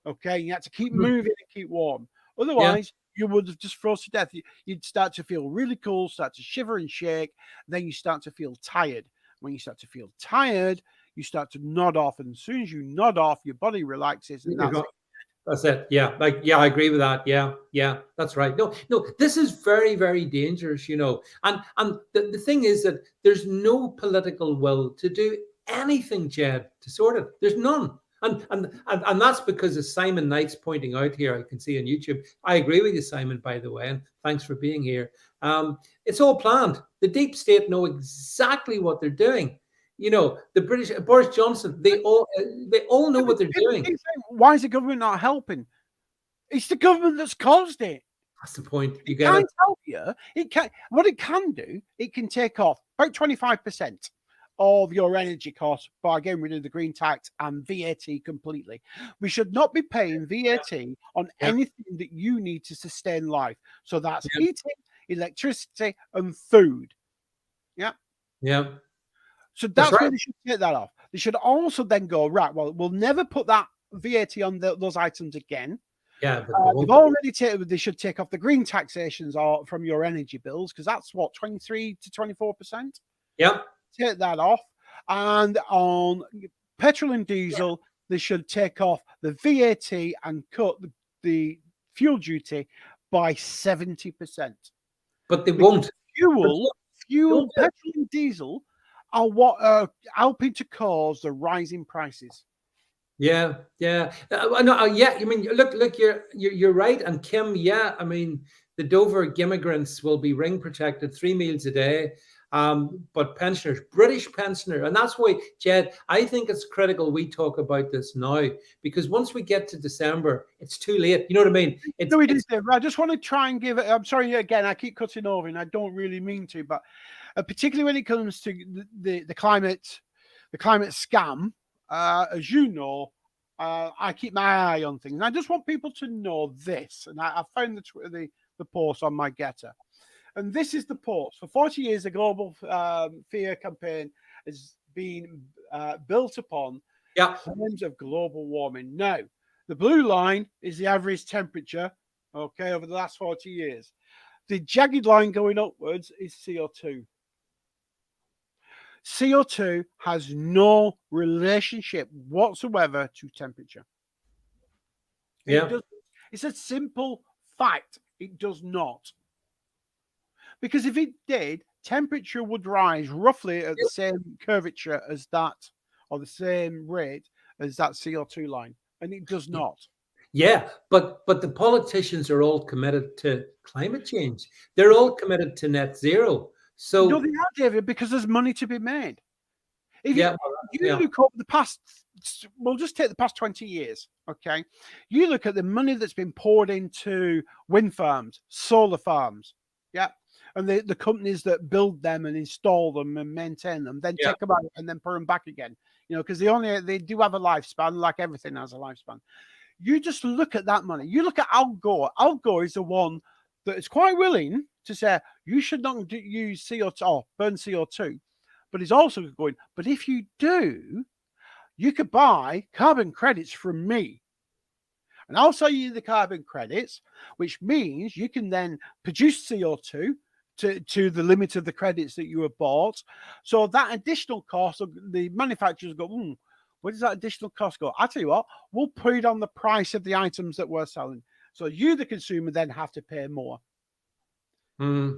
Okay, you had to keep moving and keep warm. Otherwise, you would have just froze to death. You'd start to feel really cold, start to shiver and shake. Then you start to feel tired. When you start to feel tired, you start to nod off. And as soon as you nod off, your body relaxes. And That's it. Yeah. Like, yeah, I agree with that. Yeah. Yeah. That's right. No, this is very, very dangerous, you know. And the thing is that there's no political will to do anything, Jed, to sort it. There's none. And that's because, as Simon Knight's pointing out here, I can see on YouTube. I agree with you, Simon, by the way, and thanks for being here. It's all planned. The deep state know exactly what they're doing. You know, the British, Boris Johnson, they all know what they're doing. Why is the government not helping? It's the government that's caused it. That's the point. You It get can't it. help you. It can. What it can do, it can take off about 25% of your energy costs by getting rid of the green tax and VAT completely. We should not be paying VAT on anything that you need to sustain life. So that's heating, electricity, and food. Yeah. Yeah. So that's where they should take that off. They should also then go, right, well, we'll never put that VAT on those items again. Yeah, but they've already taken. They should take off the green taxations from your energy bills, because that's what, 23 to 24%. Yeah, take that off, and on petrol and diesel, they should take off the VAT and cut the fuel duty by 70%. But they won't. Fuel, petrol and diesel are what are helping to cause the rising prices. Yeah. No, yeah. I mean, look, you're right. And Kim, yeah. I mean, the Dover immigrants will be ring protected 3 meals a day. But pensioners, British pensioner, and that's why, Jed, I think it's critical we talk about this now, because once we get to December, it's too late. You know what I mean? I just want to try and give it. I'm sorry again. I keep cutting over, and I don't really mean to, but particularly when it comes to the climate scam. As you know, I keep my eye on things. And I just want people to know this. And I found the post on my Gettr. And this is the post. For 40 years, the global fear campaign has been built upon terms of global warming. Now, the blue line is the average temperature, okay, over the last 40 years. The jagged line going upwards is CO2. CO2 has no relationship whatsoever to temperature. It's a simple fact. It does not. Because if it did, temperature would rise roughly at the same curvature as that, or the same rate as that CO2 line. And it does not. Yeah, but the politicians are all committed to climate change. They're all committed to net zero. So no, they are, David, because there's money to be made. If you look up the past, we'll just take the past 20 years, okay? You look at the money that's been poured into wind farms, solar farms, and the companies that build them and install them and maintain them, then take them out and then put them back again, because they do have a lifespan, like everything has a lifespan. You just look at that money. You look at Al Gore. Al Gore is the one that is quite willing to say you should not use CO2 or burn CO2, but he's also going, but if you do, you could buy carbon credits from me. And I'll sell you the carbon credits, which means you can then produce CO2 to the limit of the credits that you have bought. So that additional cost, the manufacturers go, where does that additional cost go? I tell you what, we'll put it on the price of the items that we're selling. So you, the consumer, then have to pay more. And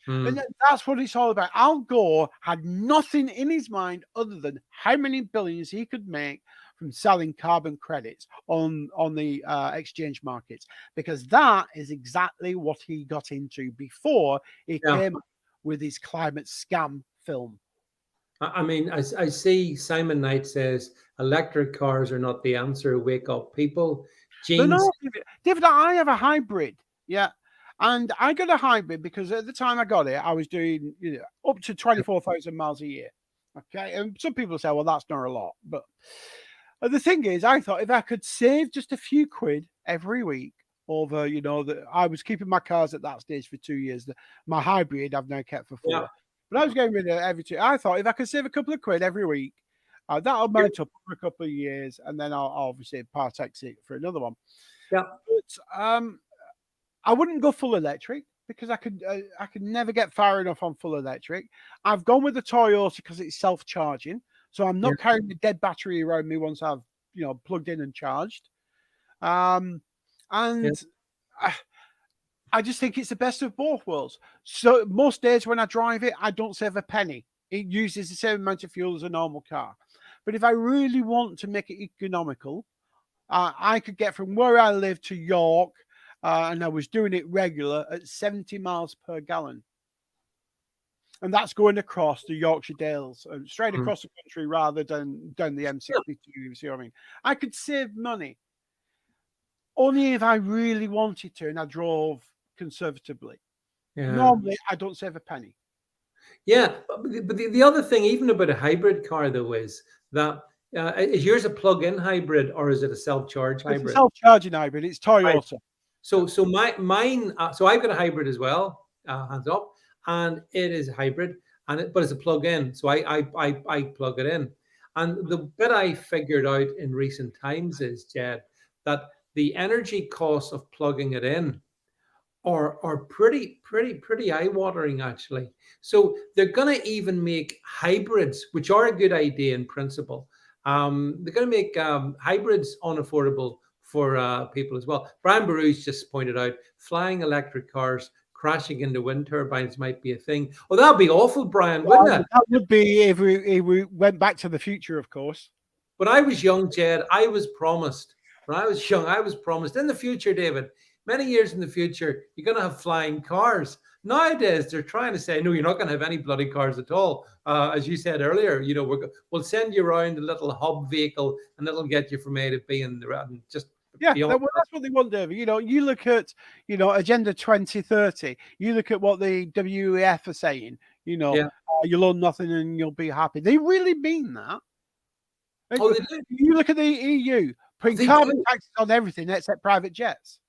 that's what it's all about. Al Gore had nothing in his mind other than how many billions he could make from selling carbon credits on the exchange markets, because that is exactly what he got into before he came up with his climate scam film. I mean, I see Simon Knight says electric cars are not the answer. Wake up, people. No, David, I have a hybrid. Yeah. And I got a hybrid because at the time I got it, I was doing up to 24,000 miles a year. Okay, and some people say, well, that's not a lot, but the thing is, I thought if I could save just a few quid every week over, I was keeping my cars at that stage for 2 years. My hybrid I've now kept for 4. Yeah. But I was getting rid of every 2. I thought if I could save a couple of quid every week, that'll mount up for a couple of years, and then I'll obviously part-ex it for another one. Yeah. But I wouldn't go full electric because I could never get far enough on full electric. I've gone with the Toyota because it's self-charging. So I'm not carrying the dead battery around me once I've, plugged in and charged. I just think it's the best of both worlds. So most days when I drive it, I don't save a penny. It uses the same amount of fuel as a normal car. But if I really want to make it economical, I could get from where I live to York, and I was doing it regular at 70 miles per gallon. And that's going across the Yorkshire Dales, straight across the country rather than down the M62. You see what I mean? I could save money only if I really wanted to, and I drove conservatively. Yeah. Normally, I don't save a penny. Yeah, but the other thing, even about a hybrid car, though, is that is yours a plug-in hybrid or is it a self-charge hybrid? It's a self-charging hybrid. It's Toyota. So mine. So I've got a hybrid as well. Hands up. And it is hybrid, but it's a plug-in. So I plug it in. And the bit I figured out in recent times is, Jed, that the energy costs of plugging it in are pretty eye-watering, actually. So they're going to even make hybrids, which are a good idea in principle. They're going to make hybrids unaffordable for people as well. Brian Baruch just pointed out flying electric cars crashing into wind turbines might be a thing. Oh, that'd be awful, Brian, wouldn't it? That would be if we went back to the future, of course. When I was young, Jed, I was promised. When I was young, I was promised in the future, David, many years in the future, you're going to have flying cars. Nowadays, they're trying to say, no, you're not going to have any bloody cars at all. As you said earlier, we'll send you around a little hub vehicle, and it'll get you from A to B and just. Yeah, well, that's what they want, David. You look at, Agenda 2030. You look at what the WEF are saying. You'll own nothing and you'll be happy. They really mean that. Oh, they do. You look at the EU putting carbon taxes on everything except private jets.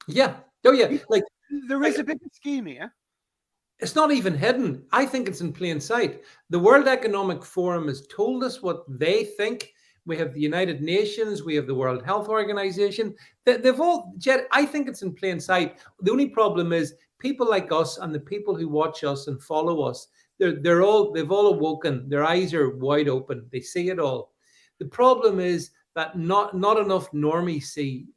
Yeah. Oh, yeah. Like there is a bigger scheme here. It's not even hidden. I think it's in plain sight. The World Economic Forum has told us what they think. We have the United Nations. We have the World Health Organization. They've all, Jed, I think it's in plain sight. The only problem is people like us and the people who watch us and follow us, they've all awoken. Their eyes are wide open. They see it all. The problem is that not enough normies see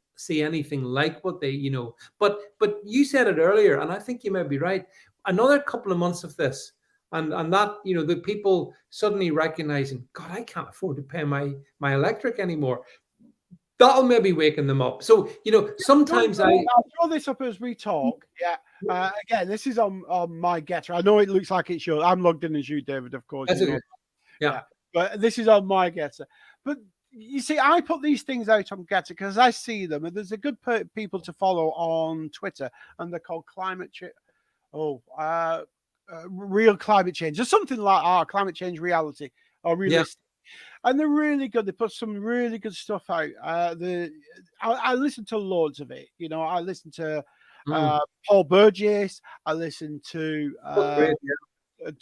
anything like what they, But you said it earlier, and I think you may be right. Another couple of months of this, and that, the people suddenly recognizing, God, I can't afford to pay my electric anymore. That'll maybe waken them up. So, sometimes I'll throw this up as we talk. Yeah. Again, this is on my Gettr. I know it looks like it's yours. I'm logged in as you, David, of course. Yeah. But this is on my Gettr. But you see, I put these things out on Gettr because I see them, and there's a good people to follow on Twitter, and they're called climate change. Real climate change, or something like climate change reality or realistic. Yeah. And they're really good. They put some really good stuff out. I listen to loads of it. I listen to Paul Burgess. I listen to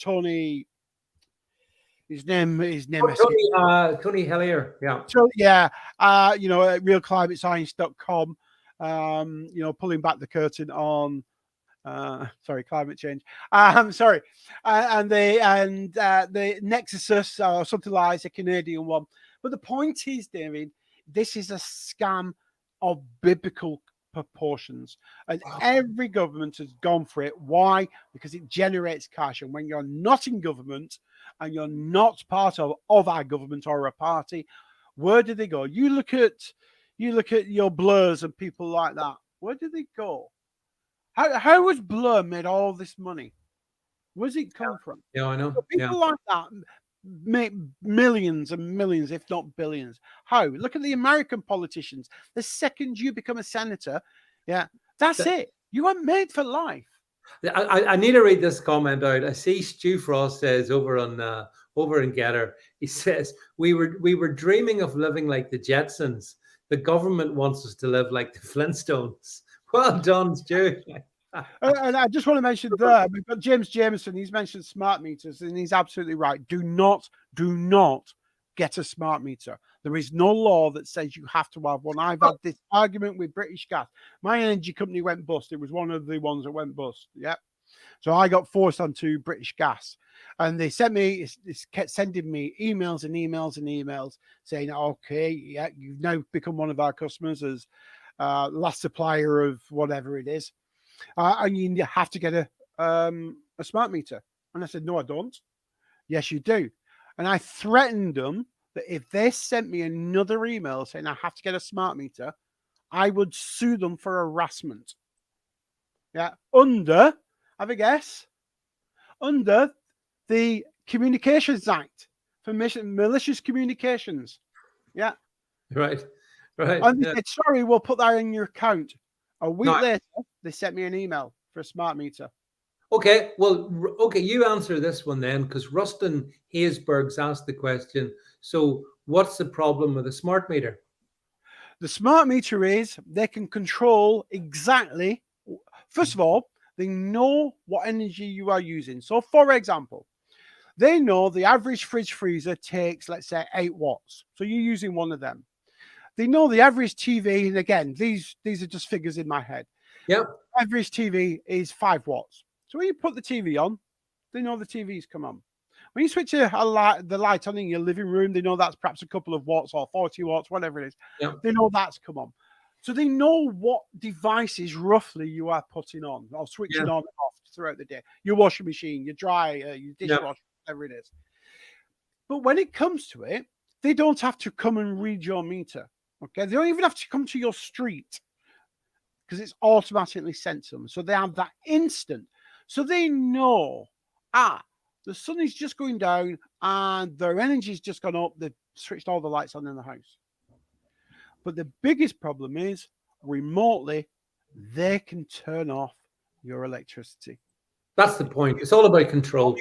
Tony. His name is Tony Hellier. Yeah. So realclimatescience.com. Pulling back the curtain on climate change. And the Nexus or something like it's a Canadian one. But the point is, David, this is a scam of biblical proportions, and every government has gone for it. Why? Because it generates cash, and when you're not in government and you're not part of our government or a party, where do they go? You look at your Blurs and people like that. Where do they go? How has Blur made all this money? Where's it come from? Yeah, I know. So people like that make millions and millions, if not billions. How? Look at the American politicians. The second you become a senator, that's it. You are made for life. I need to read this comment out. I see Stu Frost says over in Gettr, he says we were dreaming of living like the Jetsons. The government wants us to live like the Flintstones. Well done, Stu. And I just want to mention there, we've got James Jameson. He's mentioned smart meters, and he's absolutely right. Do not get a smart meter. There is no law that says you have to have one. I've had this argument with British Gas. My energy company went bust. It was one of the ones that went bust. Yeah. So I got forced onto British Gas, and they sent me, kept sending me emails and emails and emails saying, okay, yeah, you've now become one of our customers as last supplier of whatever it is. And you have to get a smart meter. And I said, no, I don't. Yes, you do. And I threatened them that if they sent me another email saying I have to get a smart meter, I would sue them for harassment. Yeah, under, have a guess, under the Communications Act for malicious communications. Yeah. Right. And they said, sorry, we'll put that in your account. A week later, they sent me an email for a smart meter. Okay, well, okay, you answer this one then, because Rustin Haysberg's asked the question. So what's the problem with a smart meter? The smart meter is they can control exactly, first of all, they know what energy you are using. So for example, they know the average fridge freezer takes, let's say, 8 watts. So you're using one of them. They know the average TV, and again, these are just figures in my head. Yep. Average TV is 5 watts. So when you put the TV on, they know the TV's come on. When you switch the light on in your living room, they know that's perhaps a couple of watts or 40 watts, whatever it is. Yep. They know that's come on. So they know what devices roughly you are putting on or switching on and off throughout the day. Your washing machine, your dryer, your dishwasher, whatever it is. But when it comes to it, they don't have to come and read your meter. Okay, they don't even have to come to your street because it's automatically sent to them. So they have that instant. So they know, the sun is just going down and their energy's just gone up. They've switched all the lights on in the house. But the biggest problem is remotely, they can turn off your electricity. That's the point. It's all about control.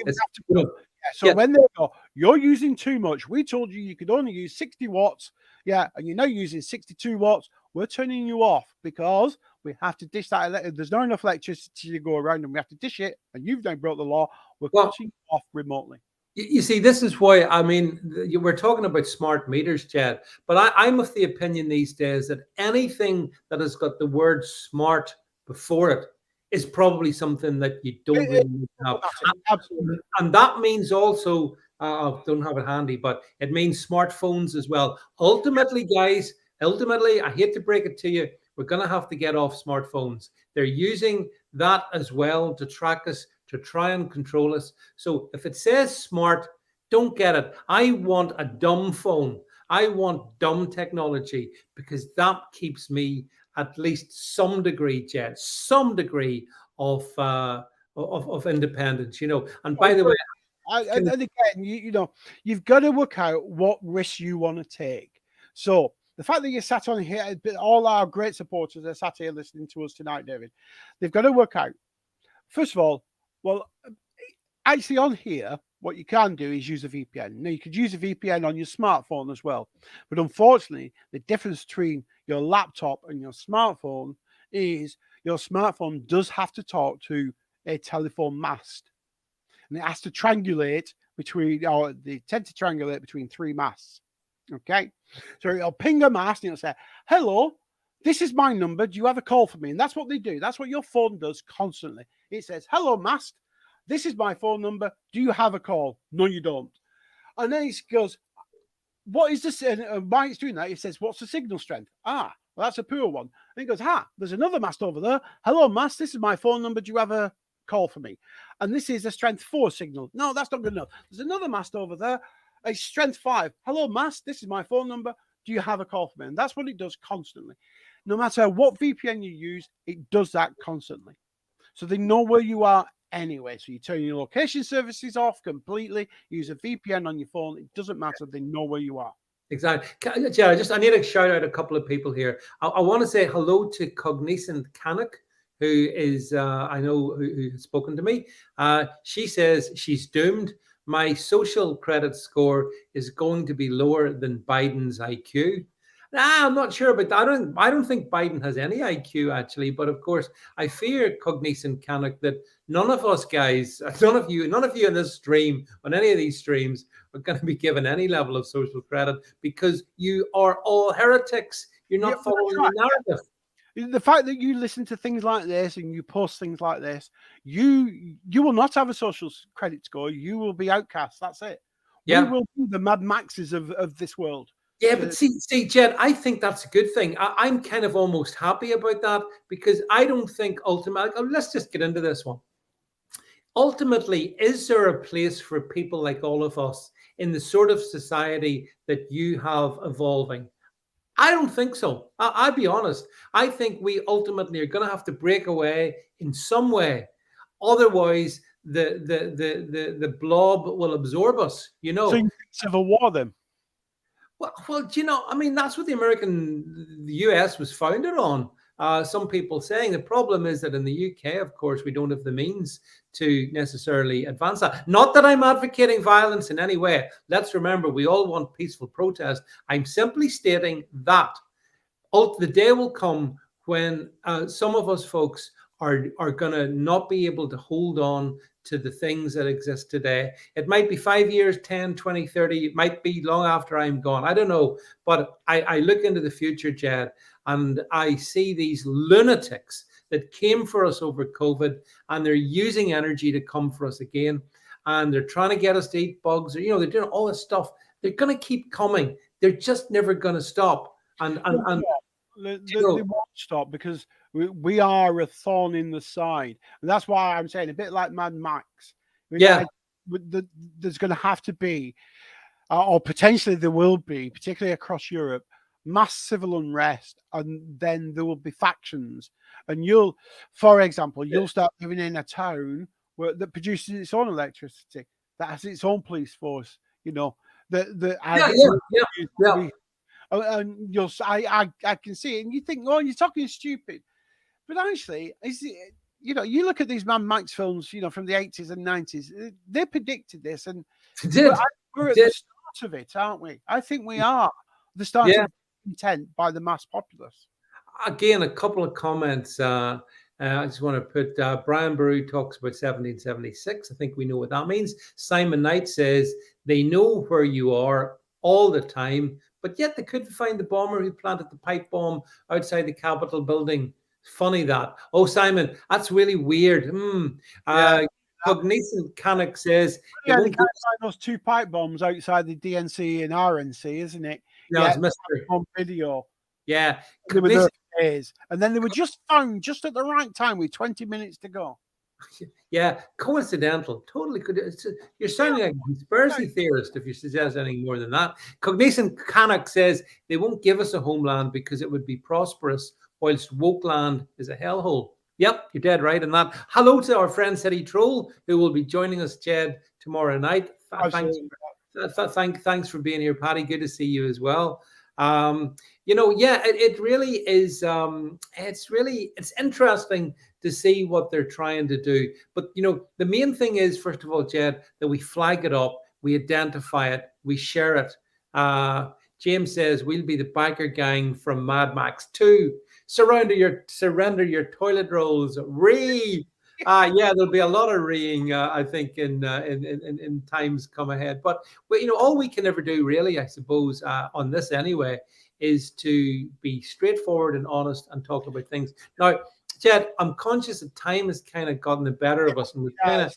When they go, you're using too much. We told you could only use 60 watts. Yeah, and you're now using 62 watts. We're turning you off because we have to dish that. There's not enough electricity to go around, and we have to dish it. And you've now broke the law. We're cutting you off remotely. You see, this is why, I mean, we're talking about smart meters, Jed, but I'm of the opinion these days that anything that has got the word smart before it is probably something that you don't really need to have. Absolutely. And that means also, I don't have it handy, but it means smartphones as well. Ultimately, guys, I hate to break it to you, we're going to have to get off smartphones. They're using that as well to track us, to try and control us. So if it says smart, don't get it. I want a dumb phone. I want dumb technology because that keeps me at least some degree, Jed, some degree of independence, you know. And by the way, and again, you've got to work out what risks you want to take. So the fact that you sat on here, all our great supporters are sat here listening to us tonight, David, they've got to work out. First of all, well, actually on here, what you can do is use a VPN. Now, you could use a VPN on your smartphone as well. But unfortunately, the difference between your laptop and your smartphone is your smartphone does have to talk to a telephone mast. And it has to triangulate between, or they tend to triangulate between 3 masts. Okay? So it'll ping a mast and it'll say, hello, this is my number. Do you have a call for me? And that's what they do. That's what your phone does constantly. It says, hello, mast. This is my phone number. Do you have a call? No, you don't. And then it goes, what is this? And why it's doing that, it says, what's the signal strength? Well, that's a poor one. And it goes, there's another mast over there. Hello, mast. This is my phone number. Do you have a call for me? And this is a strength 4 signal. No, that's not good enough. There's another mast over there. A strength 5. Hello, mast. This is my phone number. Do you have a call for me? And that's what it does constantly. No matter what VPN you use, it does that constantly. So they know where you are anyway. So you turn your location services off completely, use a VPN on your phone. It doesn't matter. They know where you are. Exactly. Yeah, I need to shout out a couple of people here. I want to say hello to Cognizant Canuck, who is, I know, who has spoken to me. She says she's doomed. My social credit score is going to be lower than Biden's IQ. I'm not sure, but I don't think Biden has any IQ actually. But of course, I fear, Cognizant Canuck, that none of us guys, none of you in this stream, on any of these streams, are going to be given any level of social credit because you are all heretics. You're not following the narrative. The fact that you listen to things like this and you post things like this, you will not have a social credit score. You will be outcast. That's it. Yeah. We will be the Mad Maxes of this world. Yeah, but see, Jed, I think that's a good thing. I'm kind of almost happy about that because I don't think ultimately, let's just get into this one. Ultimately, is there a place for people like all of us in the sort of society that you have evolving? I don't think so. I'll be honest. I think we ultimately are going to have to break away in some way. Otherwise, the blob will absorb us, you know. So you think civil war then? Well, you know, I mean, that's what the US was founded on. Some people saying the problem is that in the UK, of course, we don't have the means to necessarily advance that. Not that I'm advocating violence in any way. Let's remember, we all want peaceful protest. I'm simply stating that the day will come when some of us folks are going to not be able to hold on to the things that exist today. It might be 5 years, 10, 20, 30. It might be long after I'm gone. I don't know. But I look into the future, Jed, and I see these lunatics that came for us over COVID, and they're using energy to come for us again. And they're trying to get us to eat bugs. Or, you know, they're doing all this stuff. They're going to keep coming. They're just never going to stop. And they won't stop because we are a thorn in the side, and that's why I'm saying a bit like Mad Max. There's going to have to be, or potentially there will be, particularly across Europe, mass civil unrest, and then there will be factions. And for example, you'll start living in a town that produces its own electricity, that has its own police force. You know, and I can see it, and you think, oh, you're talking stupid. But actually, you know, you look at these Mad Max films, you know, from the 80s and 90s, they predicted this, and we're at the start of it, aren't we? I think we are the start of intent by the mass populace. Again, a couple of comments. I just want to put Brian Baru talks about 1776. I think we know what that means. Simon Knight says they know where you are all the time, but yet they couldn't find the bomber who planted the pipe bomb outside the Capitol building. Funny that. Oh, Simon, that's really weird. Cognizant Canuck says they can't find those two pipe bombs outside the DNC and RNC, isn't it? No, it's mystery. On video. Yeah. And then they were just found just at the right time with 20 minutes to go. Yeah, coincidental. Totally could. You're sounding like a conspiracy theorist if you suggest anything more than that. Cognizant Canuck says they won't give us a homeland because it would be prosperous, whilst woke land is a hellhole. Yep, you're dead right on that. Hello to our friend City Troll, who will be joining us, Jed, tomorrow night. Thanks for being here, Patty. Good to see you as well. You know, yeah, it really is. It's interesting to see what they're trying to do. But, you know, the main thing is, first of all, Jed, that we flag it up, we identify it, we share it. James says, we'll be the biker gang from Mad Max 2. Surrender your toilet rolls. Yeah, there'll be a lot of reeing, I think, in times come ahead. But you know, all we can ever do, really, I suppose, on this anyway, is to be straightforward and honest and talk about things. Now, Jed, I'm conscious that time has kind of gotten the better of us, and we kind of.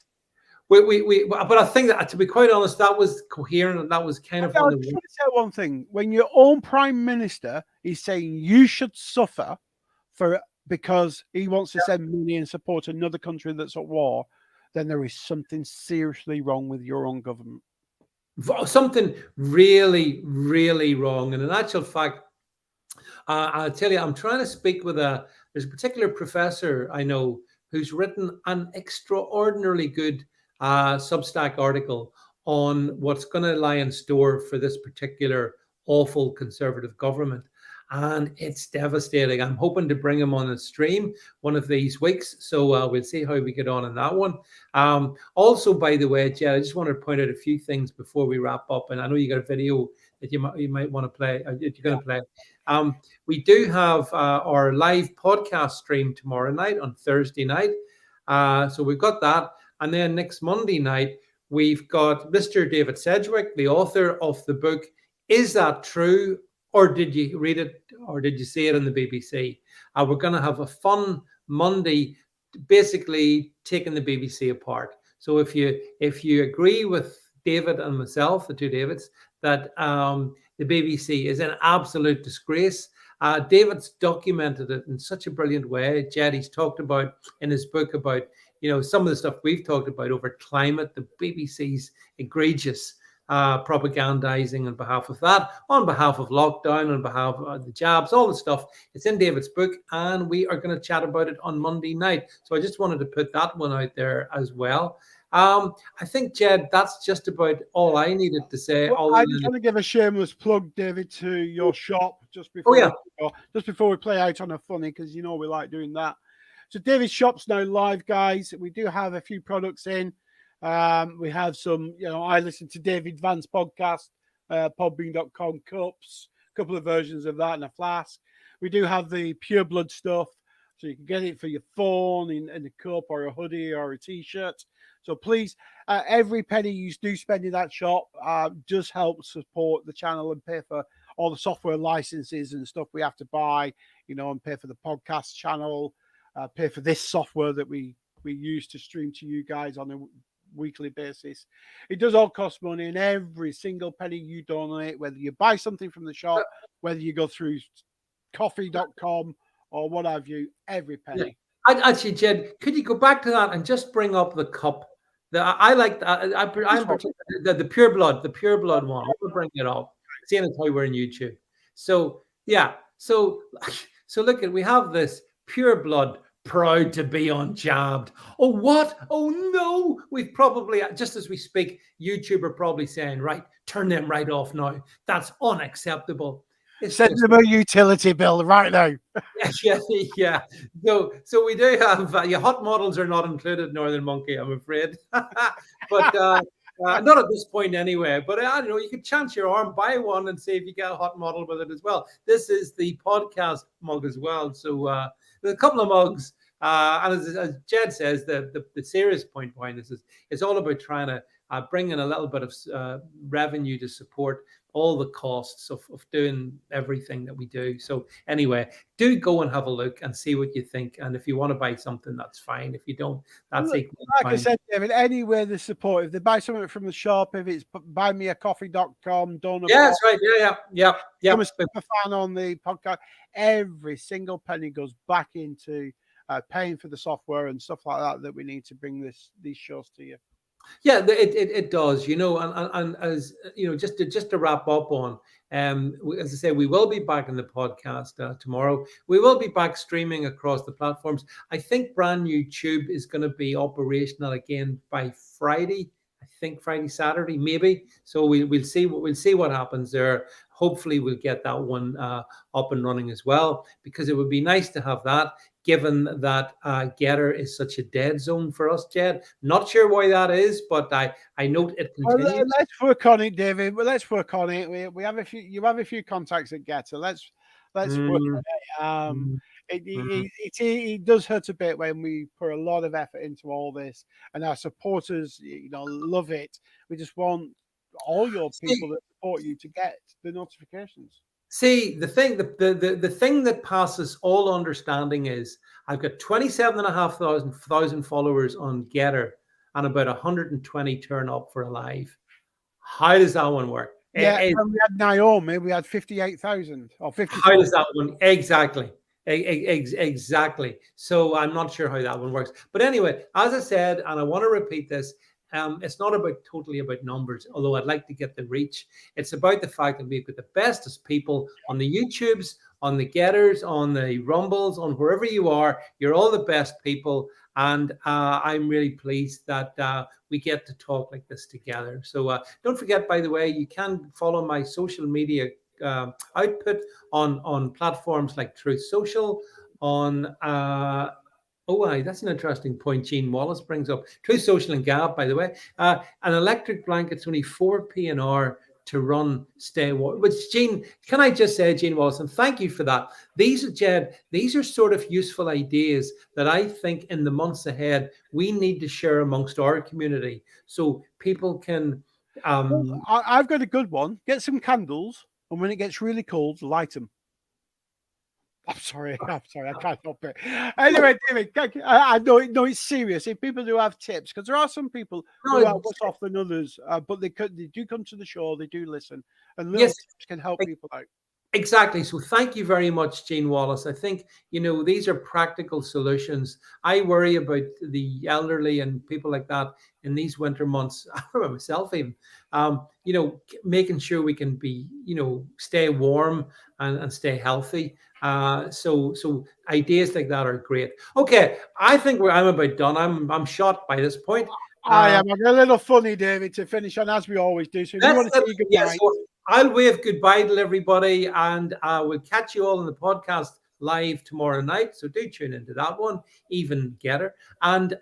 But I think that, to be quite honest, that was coherent, and that was kind of. I just want to say one thing: when your own prime minister is saying you should suffer because he wants to send money and support another country that's at war, then there is something seriously wrong with your own government. Something really, really wrong. And in actual fact, I'll tell you, I'm trying to speak with there's a particular professor I know who's written an extraordinarily good Substack article on what's going to lie in store for this particular awful conservative government. and it's devastating. I'm hoping to bring him on a stream one of these weeks, so we'll see how we get on in that one. Also, by the way, Jed, I just wanted to point out a few things before we wrap up, and I know you got a video that you might want to play. You're going to play. We do have our live podcast stream tomorrow night on Thursday night, so we've got that, and then next Monday night we've got Mr. David Sedgwick, the author of the book Is That True? Or did you read it, or did you see it on the BBC? We're going to have a fun Monday, basically taking the BBC apart. So if you agree with David and myself, the two Davids, that the BBC is an absolute disgrace, David's documented it in such a brilliant way. Jed, he's talked about in his book about some of the stuff we've talked about over climate, the BBC's egregious propagandizing on behalf of that, on behalf of lockdown, on behalf of the jabs, all the stuff. It's in David's book, and we are going to chat about it on Monday night. So I just wanted to put that one out there as well. I think, Jed, that's just about all I needed to say. Well, I just want to give a shameless plug, David, to your shop just before we play out on a funny, because we like doing that. So David's shop's now live, guys. We do have a few products in. We have some, I listen to David Vance podcast, podbean.com cups, a couple of versions of that and a flask. We do have the pure blood stuff, so you can get it for your phone in a cup or a hoodie or a t-shirt. So please, every penny you do spend in that shop just helps support the channel and pay for all the software licenses and stuff we have to buy, and pay for the podcast channel, pay for this software that we use to stream to you guys on a weekly basis. It does all cost money, and every single penny you donate, whether you buy something from the shop, whether you go through coffee.com or what have you, every penny. Yeah. Actually, Jed, could you go back to that and just bring up the cup? I like the pure blood one. I'll bring it up, seeing as how we're in YouTube. So yeah, so look, we have this pure blood, proud to be unjabbed. Oh, what? Oh, no. We've probably, just as we speak, YouTube are probably saying, right, turn them right off now. That's unacceptable. Send them a utility bill right now. Yeah. So we do have, your hot models are not included, Northern Monkey, I'm afraid. But not at this point anyway. But I don't know, you could chance your arm, buy one, and see if you get a hot model with it as well. This is the podcast mug as well. So there's a couple of mugs. And as Jed says, the serious point behind this is it's all about trying to bring in a little bit of revenue to support all the costs of doing everything that we do. So anyway, do go and have a look and see what you think. And if you want to buy something, that's fine. If you don't, that's equally fine. I said, David, anywhere they support, if they buy something from the shop, if it's buymeacoffee.com, donor. Yeah, that's right. Yeah. I'm a super fan on the podcast. Every single penny goes back into paying for the software and stuff like that we need to bring these shows to you. Yeah, it does, and as just to wrap up on, as I say, we will be back in the podcast tomorrow. We will be back streaming across the platforms. I think BrandNewTube is going to be operational again by Friday. I think Friday, Saturday, maybe. So we'll see what happens there. Hopefully, we'll get that one up and running as well, because it would be nice to have that, given that Gettr is such a dead zone for us, Jed. Not sure why that is, but I note it continues. Well, let's work on it, David. Well, let's work on it. We have a few. You have a few contacts at Gettr. Let's work on it. It does hurt a bit when we put a lot of effort into all this, and our supporters, love it. We just want all your people that support you to get the notifications. See, the thing that passes all understanding is I've got 27,500 followers on Gettr and about 120 turn up for a live. How does that one work? Yeah, when we had Naomi, we had 58,000 or 50. How does that one exactly? Exactly. So I'm not sure how that one works. But anyway, as I said, and I want to repeat this, it's not totally about numbers, although I'd like to get the reach. It's about the fact that we've got the bestest people on the YouTubes, on the Gettrs, on the Rumbles, on wherever you are. You're all the best people. And I'm really pleased that we get to talk like this together. So don't forget, by the way, you can follow my social media output on platforms like Truth Social, on that's an interesting point Gene Wallace brings up. Truth Social and Gab, by the way. An electric blanket's only 4p an hour to run stay warm. Which, Gene, can I just say, Gene Wallace, and thank you for that. These are sort of useful ideas that I think in the months ahead we need to share amongst our community so people can. Well, I've got a good one. Get some candles, and when it gets really cold, light them. I'm sorry, I can't help it. Anyway, David, I know it's serious. If people do have tips, because there are some people who are worse off than others, but they do come to the show, they do listen, and little tips can help people out. Exactly. So thank you very much, Gene Wallace. I think, these are practical solutions. I worry about the elderly and people like that in these winter months. I remember myself even, making sure we can be, stay warm and stay healthy. So ideas like that are great. Okay. I think I'm about done. I'm shot by this point. I am a little funny, David, to finish on, as we always do. So if you want to say goodbye. So I'll wave goodbye to everybody, and we'll catch you all in the podcast live tomorrow night. So do tune into that one, even Gettr. And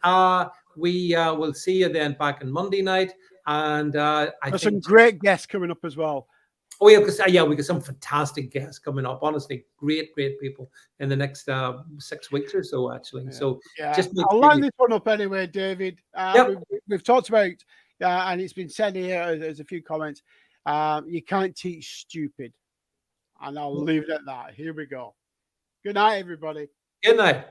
we will see you then back on Monday night. And I think some great guests coming up as well. Oh yeah, we got some fantastic guests coming up. Honestly, great people in the next 6 weeks or so, actually. So I'll line this one up anyway, David. We've talked about, and it's been said here. There's a few comments. You can't teach stupid, and I'll leave it at that. Here we go. Good night, everybody. Good night.